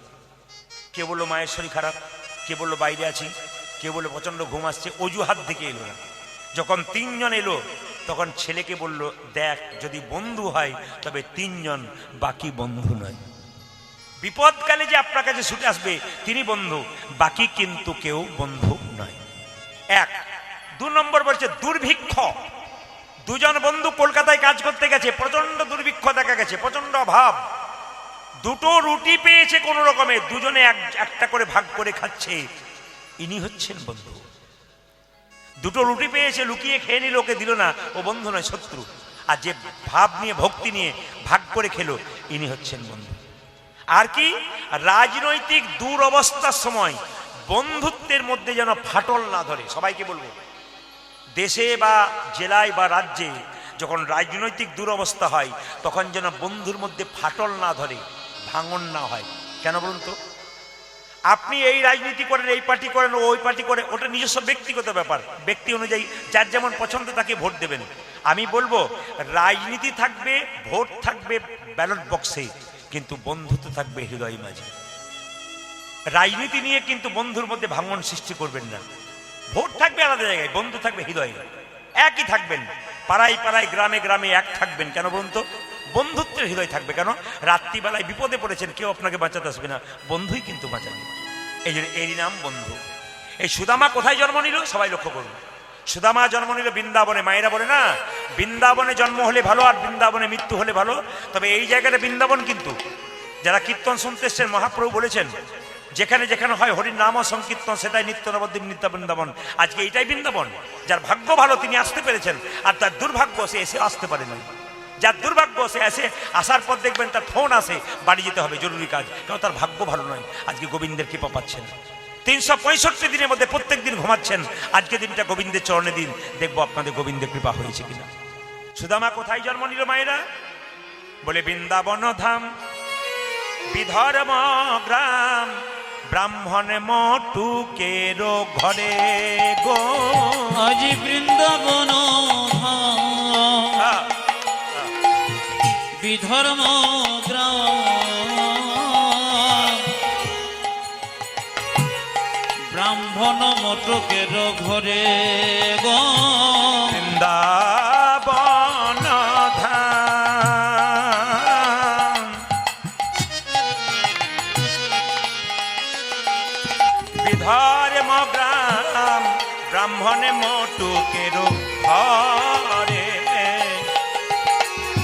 [SPEAKER 1] কে বললো মায়ের শরীর খারাপ, কে বললো বাইরে আছি, কে বললো প্রচন্ড ঘুম আসছে, অজুহাত দেখে এলো না। যখন 3 জন এলো, তখন ছেলেকে বলল, দেখ যদি বন্ধু হয় তবে 3 জন, বাকি বন্ধু নয়। বিপদকালে যে আপনার কাছে ছুটে আসবে তিনি বন্ধু, বাকি কিন্তু কেউ বন্ধু নয়। 1। 2 নম্বর বলছে দুর্ভিক্ষ। 2 জন বন্ধু কলকাতায় কাজ করতে গেছে, প্রচন্ড দুর্ভিক্ষ দেখা গেছে, প্রচন্ড অভাব। 2টো রুটি পেয়েছে কোন রকমে, দুজনে একটা করে ভাগ করে খাচ্ছে, ইনি হচ্ছেন বন্ধু। 2টো রুটি পেয়েছে, লুকিয়ে খেয়ে নিল, ওকে দিল না, ও বন্ধু নয়, শত্রু। আর যে ভাব নিয়ে, ভক্তি নিয়ে ভাগ করে খেলো, ইনি হচ্ছেন বন্ধু। আর কি? রাজনৈতিক দুরবস্থার সময় বন্ধুত্বের মধ্যে যেন ফাটল না ধরে। সবাইকে বলবো, দেশে বা জেলায় বা রাজ্যে যখন রাজনৈতিক দুরবস্থা হয়, তখন যেন বন্ধুর মধ্যে ফাটল না ধরে, ভাঙন না হয়। কেন বলুন তো? আপনি এই রাজনীতি করেন, এই পার্টি করেন, ওই পার্টি করে, ওটা নিজস্ব ব্যক্তিগত ব্যাপার, ব্যক্তি অনুযায়ী যার যেমন পছন্দ তাকে ভোট দেবেন। আমি বলবো রাজনীতি থাকবে, ভোট থাকবে ব্যালট বক্সে, কিন্তু বন্ধুত্ব থাকবে হৃদয় মাঝে। রাজনীতি নিয়ে কিন্তু বন্ধুর মধ্যে ভাঙন সৃষ্টি করবেন না। ভোট থাকবে আলাদা জায়গায়, বন্ধু থাকবে হৃদয়ে, একই থাকবেন। পাড়ায় পাড়ায়, গ্রামে গ্রামে এক থাকবেন। কেন বলুন তো? বন্ধুত্বের হৃদয় থাকবে। কেন? রাত্রিবেলায় বিপদে পড়েছেন, কেউ আপনাকে বাঁচাতে আসবে না, বন্ধুই কিন্তু বাঁচাবে। এই জন্য এরই নাম বন্ধু। এই সুদামা কোথায় জন্ম নিল? সবাই লক্ষ্য করুন। সুদামা জন্ম নিল বৃন্দাবনে। মায়েরা বলে না বৃন্দাবনে জন্ম হলে ভালো আর বৃন্দাবনে মৃত্যু হলে ভালো, তবে এই জায়গাটা বৃন্দাবন। কিন্তু যারা কীর্তন শুনতে এসছেন, মহাপ্রভু বলেছেন যেখানে যেখানে হয় হরির নাম ও সংকীর্তন, সেটাই নিত্য নবদ্বীপ নিত্য বৃন্দাবন। আজকে এইটাই বৃন্দাবন। যার ভাগ্য ভালো তিনি আসতে পেরেছেন, আর তার দুর্ভাগ্য সে এসে আসতে পারেনি। যার দুর্ভাগ্য সে আসে, আসার পর দেখবেন তার ফোন আসে বাড়ি যেতে হবে জরুরি কাজ, কারণ তার ভাগ্য ভালো নয়, আজকে গোবিন্দের কৃপা পাচ্ছেন। 365 দিনের মধ্যে প্রত্যেক দিন ঘুমাচ্ছেন, আজকে দিনটা গোবিন্দের চরণে দিন, দেখবো আপনাদের গোবিন্দের কৃপা হয়েছে কিনা। সুদামা কোথায় জন্ম নিল মায়েরা? বলে বৃন্দাবন ধাম বিধর্ম গ্রাম, ব্রাহ্মণ মটুকের ঘরে গো।
[SPEAKER 2] আজি বৃন্দাবন ধাম বিধর্ম গ্রাম, ব্রাহ্মণ মটকের ঘরে গো।
[SPEAKER 1] বৃন্দাবন ধাম বিধর্ম গ্রাম, ব্রাহ্মণ মটুকের ঘরে।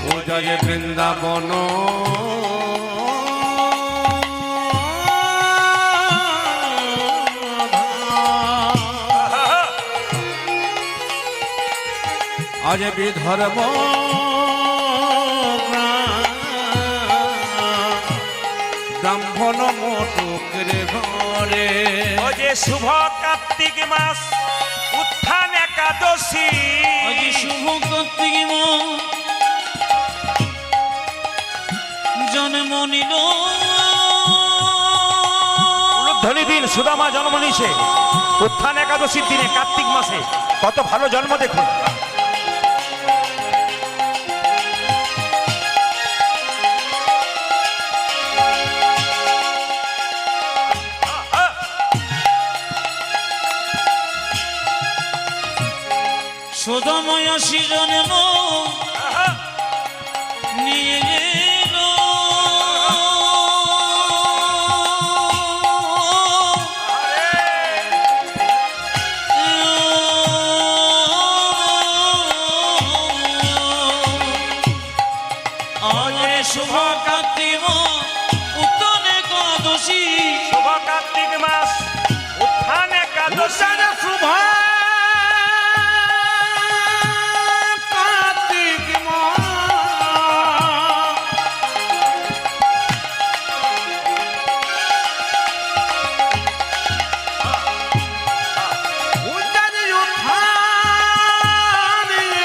[SPEAKER 3] ও জয় বৃন্দাবন আজ বিধর্ম ব্রাহ্মণ মটুকের ঘরে।
[SPEAKER 1] ও যে শুভ কার্তিক মাস উত্থান একাদশী,
[SPEAKER 2] আজি শুভ কার্তিক মাস জন্ম নিল।
[SPEAKER 1] ধ্বনি দিন, সুদামা জন্ম নিছে উত্থান একাদশীর দিনে কার্তিক মাসে, কত ভালো জন্ম দেখুন।
[SPEAKER 2] সুদাময় সৃজনে নিয়ে গেল শুভ কার্তিক উত্থান একাদশী,
[SPEAKER 1] শুভ কার্তিক মাস উত্থান একাদশী।
[SPEAKER 3] শুভ কার্তিক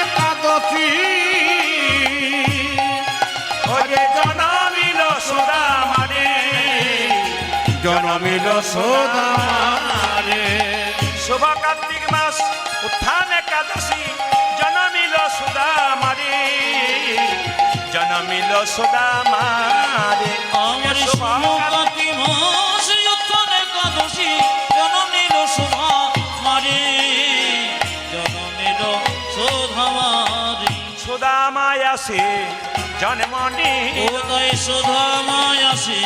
[SPEAKER 3] একাদশী।
[SPEAKER 1] ওরে জনমিল সুদামারে,
[SPEAKER 3] জনমিল সোদামারে।
[SPEAKER 1] শুভ কার্তিক মাস উত্থান একাদশী, জনমিল সুদামারে, জনমিল সুদামারে।
[SPEAKER 2] আমার শুভ কার্তিক মাস উত্থান একাদশী জন্ম নিল শোভা মারে, জন্ম নিল শোভা মারে।
[SPEAKER 1] সুদামায় আসে জন্ম নিল,
[SPEAKER 2] উদয় সুধামায় আসে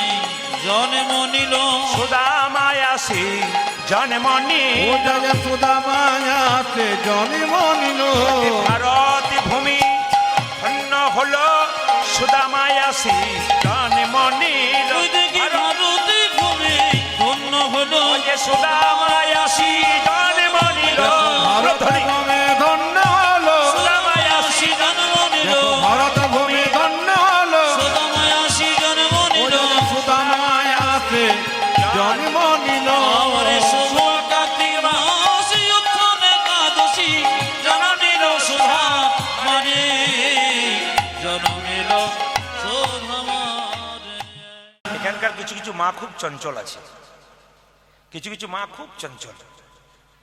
[SPEAKER 2] জন্ম নিল।
[SPEAKER 1] সুদামায় আসে জন্ম
[SPEAKER 3] ও
[SPEAKER 1] নিল,
[SPEAKER 3] জয় সুদামায়াতে জন্ম নিল।
[SPEAKER 1] ভারত ভূমি ধন্য হলো, সুদামায় আসে জন্ম নিল।
[SPEAKER 2] ওই দেখি ভারতে ভূমি ধন্য হলো,
[SPEAKER 1] ও যে সুদামায় আসে জন্ম নিল,
[SPEAKER 3] ভারত ভূমি ধন্য হলো,
[SPEAKER 1] সুদামায় আসে
[SPEAKER 2] আসি জন্ম নিল।
[SPEAKER 3] ভারত ভূমি ধন্য হলো।
[SPEAKER 2] সুদামায় আসি জন্ম
[SPEAKER 3] ও
[SPEAKER 2] নিল।
[SPEAKER 3] জয় সুদামায়াতে জন্ম নিল।
[SPEAKER 2] আমার শুভ কার্তিক মাস উত্থান একাদশী জন্ম নিল শোভা মারে, জন্ম নিল শোভা মারে।
[SPEAKER 1] এখানকার কিছু কিছু মা খুব চঞ্চল আছে, কিছু কিছু মা খুব চঞ্চল।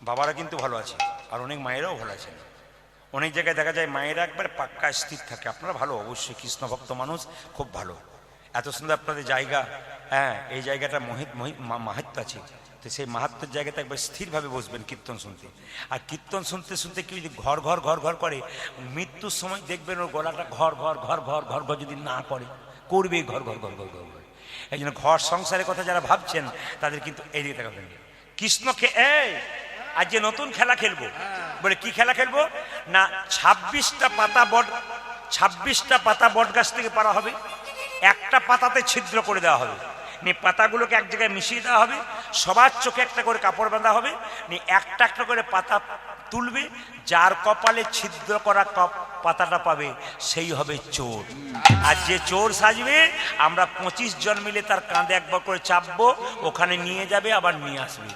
[SPEAKER 1] বাবারা কিন্তু ভালো আছে, আর অনেক মায়েরাও ভালো আছেন। অনেক জায়গায় দেখা যায় মায়েরা একবার পাক্কা স্থির থাকে। আপনারা ভালো, অবশ্যই কৃষ্ণ ভক্ত মানুষ, খুব ভালো। এত সুন্দর আপনাদের জায়গা, হ্যাঁ এই জায়গাটা মাহাত্ম আছে, তো সেই মাহাত্মের জায়গাতে একবার স্থিরভাবে বসবেন কীর্তন শুনতে। আর কীর্তন শুনতে শুনতে কেউ যদি ঘর ঘর ঘর ঘর করে, মৃত্যুর সময় দেখবেন ওর গলাটা ঘর ঘর ঘর ঘর ঘর ঘর যদি না করে, করবে ঘর ঘর ঘর ঘর ঘর ঘর। এই জন্য ঘর সংসারের কথা যারা ভাবছেন তাদের কিন্তু এই দিকে তাকাবেন। কৃষ্ণকে এই আজ যে নতুন খেলা খেলবো, বলে কি খেলা খেলবো না, 26টা পাতা বট গাছ থেকে পারা হবে, একটা পাতাতে ছিদ্র করে দেওয়া হবে, নিয়ে পাতাগুলোকে এক জায়গায় মিশিয়ে দেওয়া হবে, সবার চোখে একটা করে কাপড় বাঁধা হবে, নিয়ে একটা একটা করে পাতা তুলবে, যার কপালে ছিদ্র করা পাতাটা পাবে সেই হবে চোর। আর যে চোর সাজবে আমরা 25 জন মিলে তার কাঁধে একবার করে চাপবো, ওখানে নিয়ে যাবে আবার নিয়ে আসবে।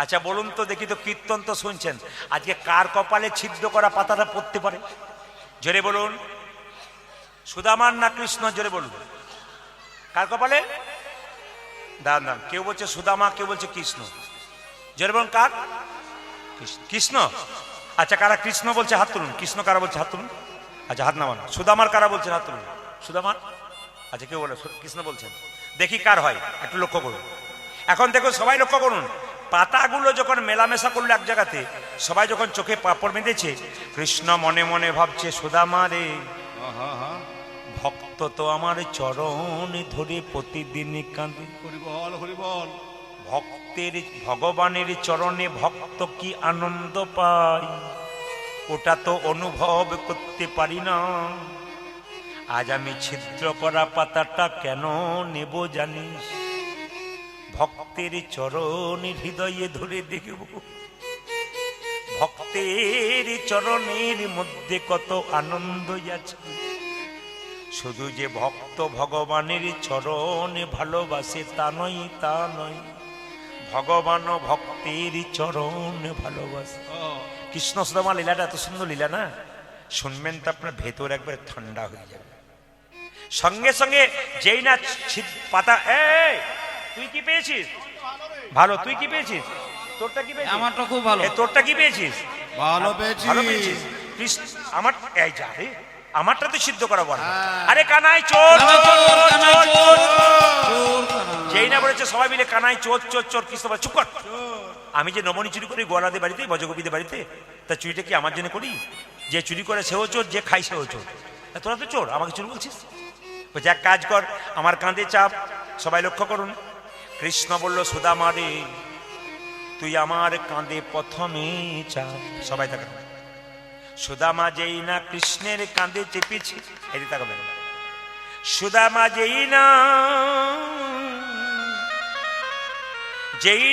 [SPEAKER 1] আচ্ছা বলুন তো দেখি, তো কীর্তন তো শুনছেন, আজকে কার কপালে ছিদ্র করা পাতাটা পড়তে পারে? জোরে বলুন, সুদামার না কৃষ্ণ? জোরে বলুন, কার কপালে? দাঁড়ান দাঁড়ান, কেউ বলছে সুদামা, কেউ বলছে কৃষ্ণ। জোরে বলুন, কার? কৃষ্ণ। আচ্ছা কারা কৃষ্ণ বলছে হাত তুলুন। কৃষ্ণ কারা বলছে হাত তুলুন। আচ্ছা হাত নামান। সুদামার কারা বলছেন হাত তুলুন। সুদামার? আচ্ছা কেউ বলে কৃষ্ণ বলছেন, দেখি কার হয় একটু লক্ষ্য করুন। এখন দেখুন সবাই লক্ষ্য করুন, পাতাগুলো যখন মেলামেশা করলো এক জায়গাতে, সবাই যখন চোখে পাপড় বেঁধেছে, কৃষ্ণ মনে মনে ভাবছে সুদামা রে, ভক্ত তো আমার চরণ ধরে প্রতিদিন কাঁদে।
[SPEAKER 3] হরি বল, হরি বল।
[SPEAKER 1] ভক্তের ভগবানের চরণে ভক্ত কি আনন্দ পায়, ওটা তো অনুভব করতে পারি না। আজ আমি ছিদ্র করা পাতাটা কেন নেব জানিস? ভক্তের চরণে হৃদয়ে ধরে দেখব, ভক্তের চরণের মধ্যে কত আনন্দ আছে। শুধু যে ভক্ত ভগবানের চরণে ভালোবাসে তা নয়, তা নয়, ভগবান ভক্তের চরণ ভালোবাসে। কৃষ্ণ সুদামা লীলাটা এত সুন্দর লীলা না, শুনবেন তো আপনার ভেতর একবার ঠান্ডা হয়ে যাবে। সঙ্গে সঙ্গে যেই না পাতা, তুই কি পেয়েছিস? ভালো। তুই কি পেয়েছিস? তোরটা কি পেয়েছিস?
[SPEAKER 2] আমারটা খুব ভালো।
[SPEAKER 1] তোরটা কি পেয়েছিস?
[SPEAKER 3] ভালো পেয়েছি।
[SPEAKER 1] ভালো পেয়েছিস। আমার এই যা রে, আমারটা তো সিদ্ধ করা বল। আরে কানাই চোর, যেই না বলেছে সবাই মিলে কানাই চোর চোর চোর। কৃষ্ণ বলে চুপ কর, আমি যে নমনি চুরি করি গোয়ালাদের বাড়িতে, বজগোপীদের বাড়িতে, তা চুরিটা কি আমার জন্য করি? যে চুরি করে সেও চোর, যে খাই সেও চোর। তোরা তো চোর, আমাকে চোর বলছিস? বলছে এক কাজ কর, আমার কাঁধে চাপ। সবাই লক্ষ্য করুন, কৃষ্ণ বলল সুদামা রে, তুই আমার কাঁধে প্রথমে চাপ। সবাই তাকান। সুদামা যেই না কৃষ্ণের কাঁধে চেপেছে, এদিকে তাকাবেন। সুদামা যেই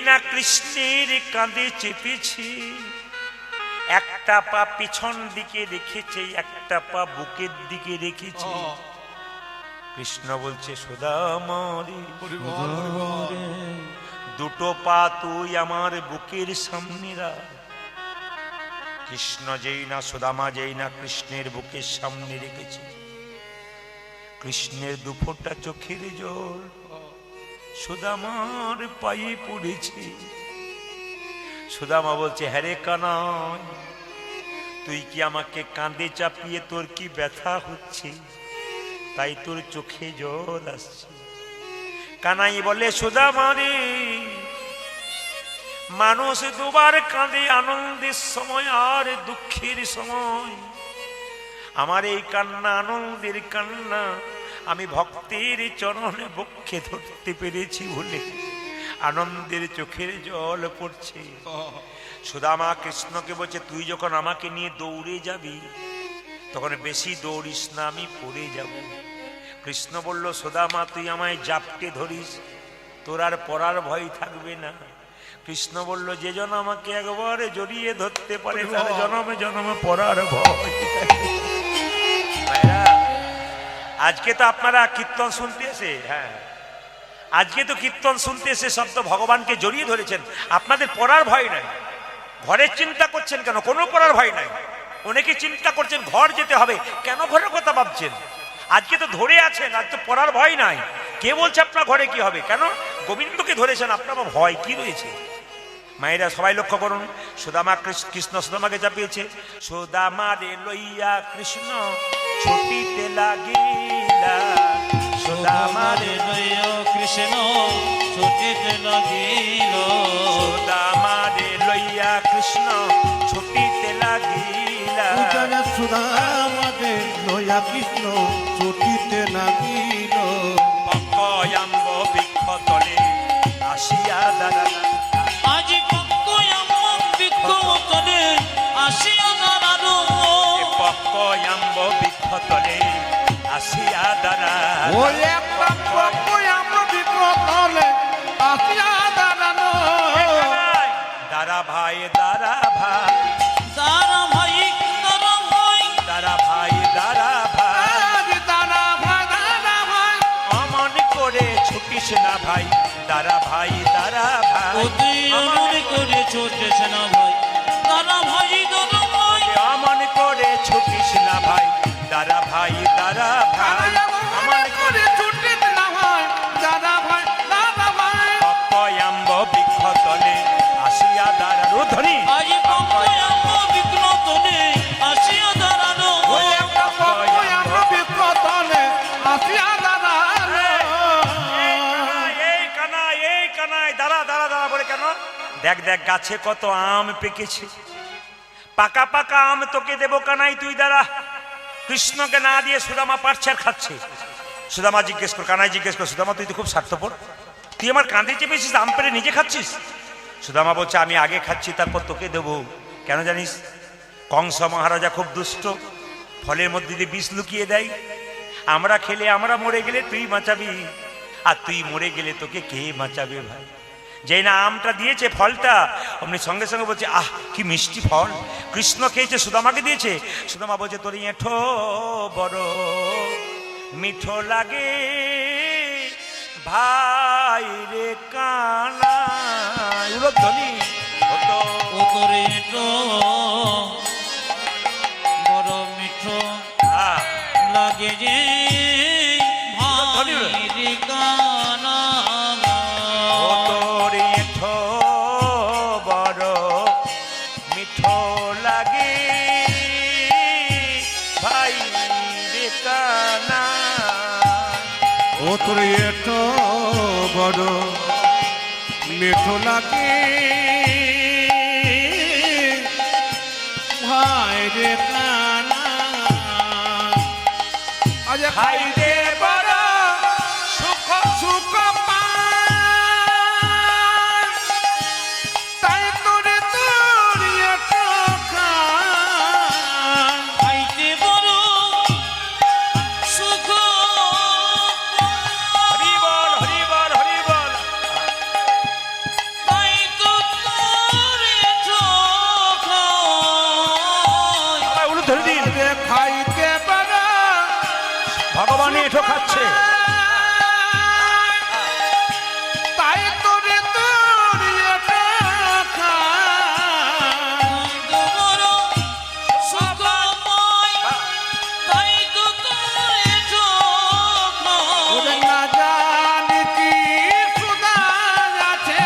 [SPEAKER 1] না কৃষ্ণের কাঁধে চেপেছে, একটা পা পিছন দিকে রেখেছে, একটা পা বুকের দিকে রেখেছে। কৃষ্ণ বলছে সুদামা রে, দুটো পা তুই আমার বুকের সামনে রাখ। কৃষ্ণ যেই না সুদামা যেই না কৃষ্ণের বুকের সামনে রেখেছে, কৃষ্ণের দুফোঁটা চোখের জল সুদামার পায়ে পড়েছে। সুদামা বলছে, হ্যাঁ রে কানাই, তুই কি আমাকে কাঁধে চাপিয়ে তোর কি ব্যথা হচ্ছে, তাই তোর চোখে জল আসছে? কানাই বলে, সুদামা রে, মানুষ দুবার কাঁদে, আনন্দের সময় আর দুঃখের সময়। আমার এই কান্না আনন্দের কান্না, আমি ভক্তের চরণে বক্ষে ধরতে পেরেছি বলে আনন্দের চোখের জল পড়ছে। সুদামা কৃষ্ণকে বলছে, তুই যখন আমাকে নিয়ে দৌড়ে যাবি তখন বেশি দৌড়িস না, আমি পড়ে যাব। কৃষ্ণ বলল, সুদামা তুই আমায় জাপটে ধরিস, তোর আর পড়ার ভয় থাকবে না। কৃষ্ণ বলল, যে জন আমাকে একবারে জড়িয়ে ধরতে পারে তার জনমে জনমে পড়ার ভয়। আজকে তো আপনারা কীর্তন শুনতে এসে, হ্যাঁ আজকে তো কীর্তন শুনতে এসে সব তো ভগবানকে জড়িয়ে ধরেছেন, আপনাদের পড়ার ভয় নাই। ঘরের চিন্তা করছেন কেন? কোনো পড়ার ভয় নাই। অনেকে চিন্তা করছেন ঘর যেতে হবে, কেন ঘরের কথা ভাবছেন? আজকে তো ধরে আছেন, আজ তো পড়ার ভয় নাই। কে বলছে আপনার ঘরে কি হবে? কেন? গোবিন্দকে ধরেছেন, আপনার ভয় কি রয়েছে? মায়েরা সবাই লক্ষ্য করুন, সুদামা কৃষ্ণ সুদামাকে চাপিয়েছে। সুদামা রে লইয়া কৃষ্ণ ছুটিতে লাগিলা, সুদামা রে
[SPEAKER 2] লইয়া কৃষ্ণ ছুটিতে লাগিল,
[SPEAKER 1] সুদামা রে লইয়া কৃষ্ণ ছুটিতে লাগিলা।
[SPEAKER 3] সুদামা রে লইয়া কৃষ্ণ ছুটিতে লাগিল।
[SPEAKER 1] পক্কয়াম্ব বৃক্ষ তলে আসিয়া দাঁড়ালা,
[SPEAKER 2] আজি পক্কয়াম্ব বৃক্ষ তলে আসিয়া দাঁড়ালো,
[SPEAKER 1] পক্কয়াম্ব বৃক্ষ তলে আসিয়া দাঁড়ালা।
[SPEAKER 3] ওই একটা পক্কয়াম্ব বৃক্ষ তলে আসিয়া দাঁড়ানো,
[SPEAKER 1] দারা ভাই দারা ভাই
[SPEAKER 2] দারা ভাই দারা ভাই
[SPEAKER 1] দারা ভাই দারা ভাই
[SPEAKER 3] আরে দাদা ভাই দাদা ভাই
[SPEAKER 1] অমন করে ছুটিস না ভাই দারা ভাই দারা ভাই
[SPEAKER 2] ওতে অমন করে ছোটিস না ভাই দারা ভাই দারা ভাই
[SPEAKER 1] অমন করে ছুটিস না ভাই দারা ভাই দারা ভাই
[SPEAKER 3] আমার করে ছুটি না ভাই দাদা ভাই দাদা ভাই
[SPEAKER 1] অপয়াম্ব বৃক্ষ তলে আসিয়া দাঁড়ার ধ্বনি
[SPEAKER 2] আজ পঙ্কয়াম্ব বিঘ্ন তোলে আসিয়া দাঁড়ানো
[SPEAKER 3] ওই একটা পক্ষই আমরা বিপদনে আসিয়া দাঁড়ালো
[SPEAKER 1] এই কানাই দাঁড়া দাঁড়া দাঁড়া বলে কেন দেখ দেখ গাছে কত আম পেকেছে পাকা পাকা আম তোকে দেবো কানাই তুই দাঁড়া কৃষ্ণকে না দিয়ে সুদামা পারছে আর খাচ্ছে সুদামা জিজ্ঞেস কর কানাই জিজ্ঞেস কর সুদামা তুই তো খুব স্বার্থপর তুই আমার কাঁধে চেপেছিস আম পেরে নিজে খাচ্ছিস সুদামা বলছে আমি আগে খাচ্ছি তারপর তোকে দেবো কেন জানিস কংস মহারাজা খুব দুষ্ট ফলের মধ্যে দিয়ে বিষ লুকিয়ে দেয় আমরা খেলে আমরা মরে গেলে তুই বাঁচাবি আর তুই মরে গেলে তোকে কে বাঁচাবে ভাই যেই না আমটা দিয়েছে ফলটা অমনি সঙ্গে সঙ্গে বলছে আহ কি মিষ্টি ফল কৃষ্ণ খেয়েছে সুদামাকে দিয়েছে সুদামা বলছে তোর এঁঠো বড় মিঠো লাগে ভাই রে কানা উলধ্বনি হতো
[SPEAKER 2] ও তোরে তো বড় মিঠো
[SPEAKER 1] আহ,
[SPEAKER 2] লাগে যে
[SPEAKER 1] ধনী হলো।
[SPEAKER 2] ভাই কানা
[SPEAKER 1] ও তোর এঁঠো বড় মিঠো লাগে ভাই রে কানা
[SPEAKER 3] ও তোর এটো বড় মিঠো লাগে ভাই রে কানা আজ
[SPEAKER 1] খাই দে বড়
[SPEAKER 3] সুখ সুখ পায় তাই তোরে তোর এটো খায়
[SPEAKER 2] খাইতে বড় সুখ
[SPEAKER 1] হরি বল হরি বল হরি বল
[SPEAKER 2] তাই তো তোরে চোখায়
[SPEAKER 1] আবার উলু ধরে দিন
[SPEAKER 3] রে খাইতে পারা
[SPEAKER 1] ভগবান এঁঠো খাচ্ছে
[SPEAKER 3] তাই তোরে তোর এটো খায়
[SPEAKER 2] বড় সুখ পাই তাই তো তোরে
[SPEAKER 3] ওরে
[SPEAKER 2] চোখায়
[SPEAKER 3] না জানি কি সুদা আছে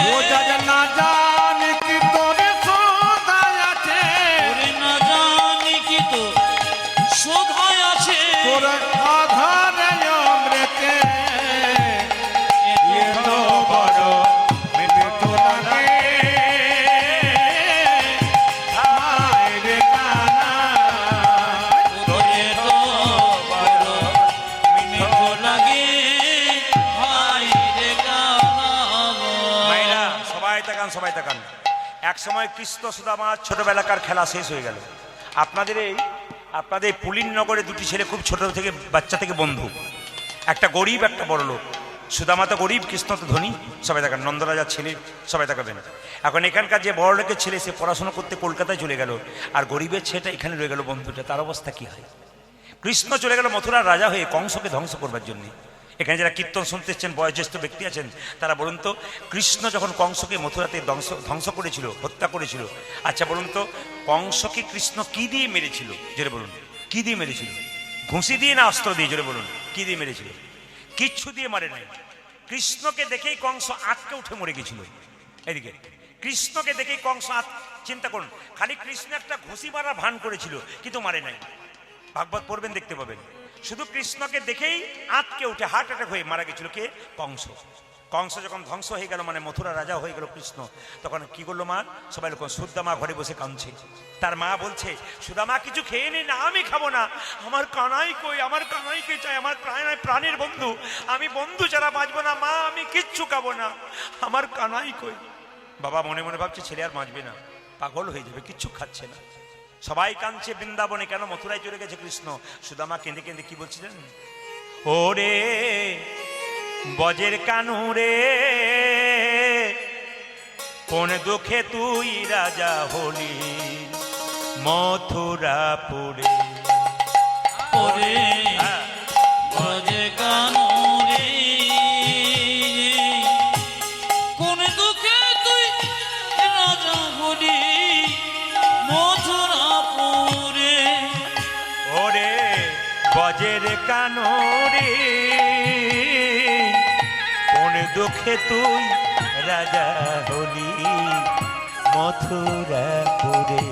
[SPEAKER 3] ও যা না জানি কি তোর সুদা আছে তোর আধারে অমৃতে এলো বড় মিঠো লাগে ভাই রে কানা
[SPEAKER 1] মায়েরা সবাই তাকান সবাই তাকান এক সময় কৃষ্ণ সুদামার ছোটবেলাকার খেলা শেষ হয়ে গেল আপনাদের পুলিন নগরে দুটি ছেলে খুব ছোট থেকে বাচ্চা থেকে বন্ধু একটা গরিব একটা বড় লোক সুদামা তো গরিব কৃষ্ণ তো ধনী সবাই তাকান নন্দরাজার ছেলে সবাই তাকাবেন এখন এখানকার যে বড় লোকের ছেলে সে পড়াশোনা করতে কলকাতায় চলে গেল আর গরিবের ছেলেটা এখানে রয়ে গেল বন্ধুটা তার অবস্থা কি হয় কৃষ্ণ চলে গেল মথুরার রাজা হয়ে কংসকে ধ্বংস করবার জন্য এখানে যারা কীর্তন শুনতে এসছেন বয়োজ্যেষ্ঠ ব্যক্তি আছেন তারা বলুন তো কৃষ্ণ যখন কংসকে মথুরাতে ধ্বংস করেছিল হত্যা করেছিল আচ্ছা বলুন তো কংসকে কৃষ্ণ কি দিয়ে মেরেছিল জোরে বলুন কি দিয়ে মেরেছিল ঘুষি দিয়ে না অস্ত্র দিয়ে জোরে বলুন কি দিয়ে মেরেছিল কিচ্ছু দিয়ে মারে নাই কৃষ্ণকে দেখেই কংস আটকে উঠে মরে গেছিল এদিকে কৃষ্ণকে দেখেই কংস চিন্তা করুন খালি কৃষ্ণ একটা ঘুষি মারার ভান করেছিল কিন্তু মারে নাই ভাগবত পড়বেন দেখতে পাবেন শুধু কৃষ্ণকে দেখেই আটকে উঠে হার্ট অ্যাটাক হয়ে মারা গেছিল কে কংস কংস যখন ধ্বংস হয়ে গেল মানে মথুরা রাজা হয়ে গেল কৃষ্ণ তখন কি করলো মা সবাই লোক সুদামা ঘরে বসে কাঁদছে তার মা বলছে সুদামা কিছু খেয়ে নে না আমি খাবো না আমার কানাই কই আমার কানাইকে চাই আমার প্রাণের বন্ধু আমি বন্ধু ছাড়া বাঁচবো না মা আমি কিচ্ছু খাবো না আমার কানাই কই বাবা মনে মনে ভাবছে ছেলে আর বাঁচবে না পাগল হয়ে যাবে কিচ্ছু খাচ্ছে না সবাই কাঁদছে বৃন্দাবনে কেন মথুরায় চলে গেছে কৃষ্ণ সুদামা কেঁদে কেঁদে কি বলছিলেন ওরে বজের কানুরে কোন দুঃখে তুই রাজা হলি মথুরাপুরে।
[SPEAKER 2] ওরে ভজে কানুরে কোন দুঃখে তুই রাজা হলি মথুরাপুরে।
[SPEAKER 1] ওরে বজের কানুরে কোন দুঃখে তুই রাজা হলি মথুরাপুরে।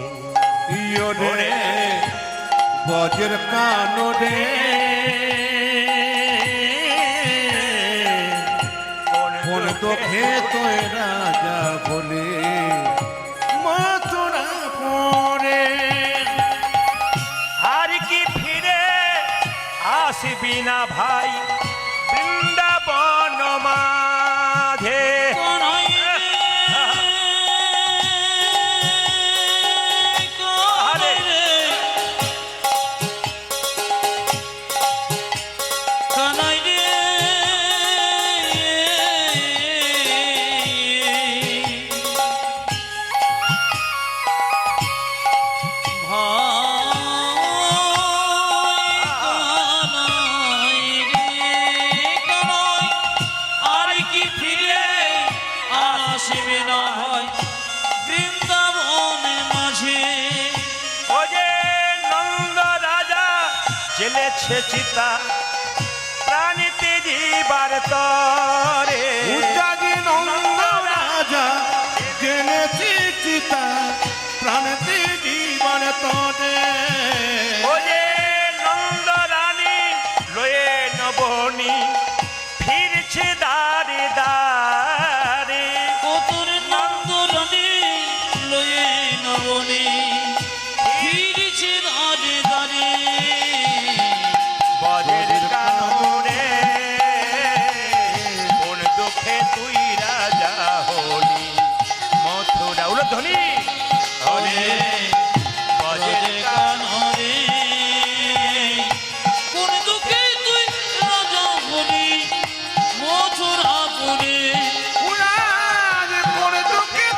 [SPEAKER 3] ইয়োরে বজের কানরে কোন দুঃখে তোয় রাজা বলে মথুরা পরে।
[SPEAKER 1] আর কি ফিরে আসবি না ভাই বৃন্দাবন মাঝে।
[SPEAKER 2] কানাই রে, কানাই রে, কানাই রে, কানাই রে, কানাই, আর কি ফিরে আসবে না হয় বৃন্দাবনের মাঝে।
[SPEAKER 1] ও যে নন্দ রাজা জেলেছে চিতা প্রাণীতে জীবার তরে।
[SPEAKER 3] উজাজি নন্দ রাজা জেনেছি চিতা প্রাণতে জীবন তরে।
[SPEAKER 1] ও যে নন্দ রানী লয়ে নবনী ফিরছে দারে দারে।
[SPEAKER 2] কতর নন্দরণে লয়ে নবনে ফিরেছে দাঁড়ে দাঁড়ে।
[SPEAKER 1] বজের কানুরে কোন দুঃখে তুই রাজা হলি মথুরা। উলধ্বনি
[SPEAKER 2] ওরে
[SPEAKER 1] বজের
[SPEAKER 2] কানরে কোন দুঃখে তুই রাজা হলি মথুরাপুরে।
[SPEAKER 3] উড়ান পড়ে দুঃখে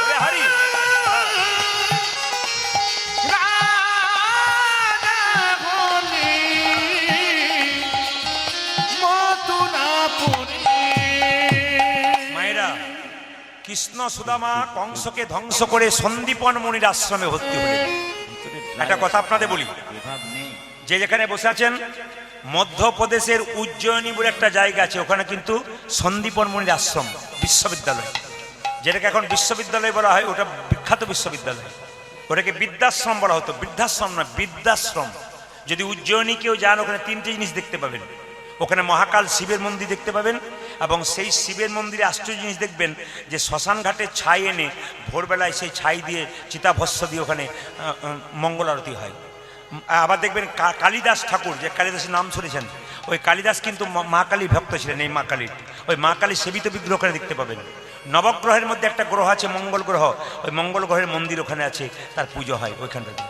[SPEAKER 1] ওরে হরি
[SPEAKER 3] রাজা বলি মথুরা পুরে।
[SPEAKER 1] মায়েরা, কৃষ্ণ সুদামা কংসকে ধ্বংস করে সন্দীপন মুনির আশ্রমে ভর্তি হলেন। একটা কথা আপনাদের বলি, যে যেখানে বসে আছেন মধ্যপ্রদেশের উজ্জয়িনী বলে একটা জায়গা আছে, ওখানে কিন্তু সন্দীপন মুনির আশ্রম বিশ্ববিদ্যালয়, যেটাকে এখন বিশ্ববিদ্যালয় বলা হয়, ওটা বিখ্যাত বিশ্ববিদ্যালয়। ওটাকে বৃদ্ধাশ্রম বলা হতো, বৃদ্ধাশ্রম না বৃদ্ধাশ্রম। যদি উজ্জয়িনী কেউ যান, ওখানে তিনটে জিনিস দেখতে পাবেন। ওখানে মহাকাল শিবের মন্দির দেখতে পাবেন, এবং সেই শিবের মন্দিরে আশ্চর্য জিনিস দেখবেন যে শ্মশান ঘাটে ছাই এনে ভোরবেলায় সেই ছাই দিয়ে চিতাভস্য দিয়ে ওখানে মঙ্গল আরতি হয়। আবার দেখবেন কালিদাস ঠাকুর, যে কালিদাসের নাম শুনেছেন, ওই কালিদাস কিন্তু মা কালী ভক্ত ছিলেন। এই মা কালীর, ওই মা কালী সেবিত বিগ্রহ ওখানে দেখতে পাবেন। নবগ্রহের মধ্যে একটা গ্রহ আছে মঙ্গল গ্রহ, ওই মঙ্গল গ্রহের মন্দির ওখানে আছে, তার পুজো হয় ওইখানটাতে।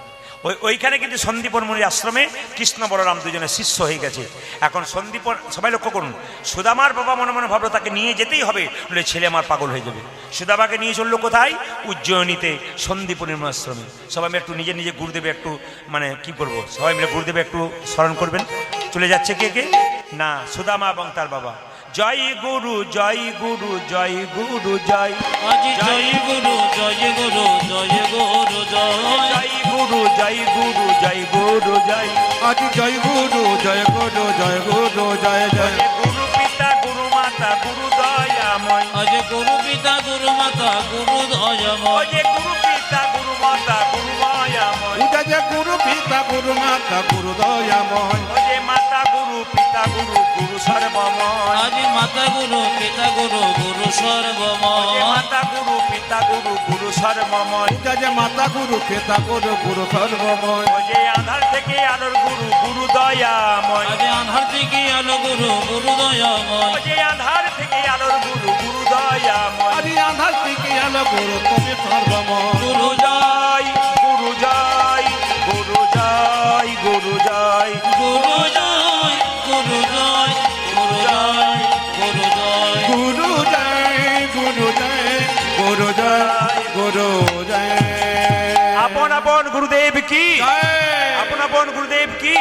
[SPEAKER 1] ওইখানে কিন্তু সন্দীপন মুনির আশ্রমে কৃষ্ণ বলরাম দুজনে শিষ্য হয়ে গেছে। এখন সন্দীপন, সবাই লক্ষ্য করুন, সুদামার বাবা মনে মনে ভাবলো তাকে নিয়ে যেতেই হবে, বলে ছেলে আমার পাগল হয়ে যাবে। সুদামাকে নিয়ে চললো কোথায়? উজ্জয়িনীতে সন্দীপনের আশ্রমে। সবাই মিলে একটু নিজে নিজে গুরুদেবে একটু মানে কি করবো, সবাই মিলে গুরুদেবে একটু স্মরণ করবেন। চলে যাচ্ছে কে কে না, সুদামা এবং তার বাবা। জয় গুরু জয় গুরু জয় গুরু জয়,
[SPEAKER 2] আজ জয় গুরু জয় গুরু জয় গুরু জয়।
[SPEAKER 1] জয় গুরু জয় গুরু জয় গুরু জয়।
[SPEAKER 3] আজ জয় গুরু জয় গুরু জয় গুরু জয় জয়।
[SPEAKER 1] গুরু পিতা গুরু মাতা গুরু দয়াময়।
[SPEAKER 2] আজ গুরু পিতা গুরু মাতা গুরু দয়াময়।
[SPEAKER 1] যে গুরু পিতা গুরু মাতা গুরু দয়াময়।
[SPEAKER 3] উজা যে গুরু পিতা গুরু মাতা গুরু দয়াময়।
[SPEAKER 1] যে মাতা গুরু পিতা গুরু গুরু সর্বময়।
[SPEAKER 2] আজ মাতা গুরু পিতা গুরু গুরু
[SPEAKER 1] যে
[SPEAKER 2] সর্বময়।
[SPEAKER 1] মাতা গুরু পিতা গুরু গুরু সর্বময়।
[SPEAKER 3] উজা যে মাতা গুরু পিতা গুরু গুরু সর্বময়।
[SPEAKER 1] যে আধার থেকে আলোর গুরু গুরু দয়াময়।
[SPEAKER 2] আজ আধার থেকে আলো গুরু গুরু দয়াময়।
[SPEAKER 1] যে আধার থেকে আলোর গুরু গুরু দয়াময়।
[SPEAKER 3] আজ আধার থেকে আলো গুরু তুমি সর্বময়।
[SPEAKER 1] গুরু জয় গুরু জয় গুরু জয় গুরু জয়।
[SPEAKER 2] গুরু জয় গুরু জয়
[SPEAKER 1] কি
[SPEAKER 3] জয়।
[SPEAKER 1] আপন আপন গুরুদেব কি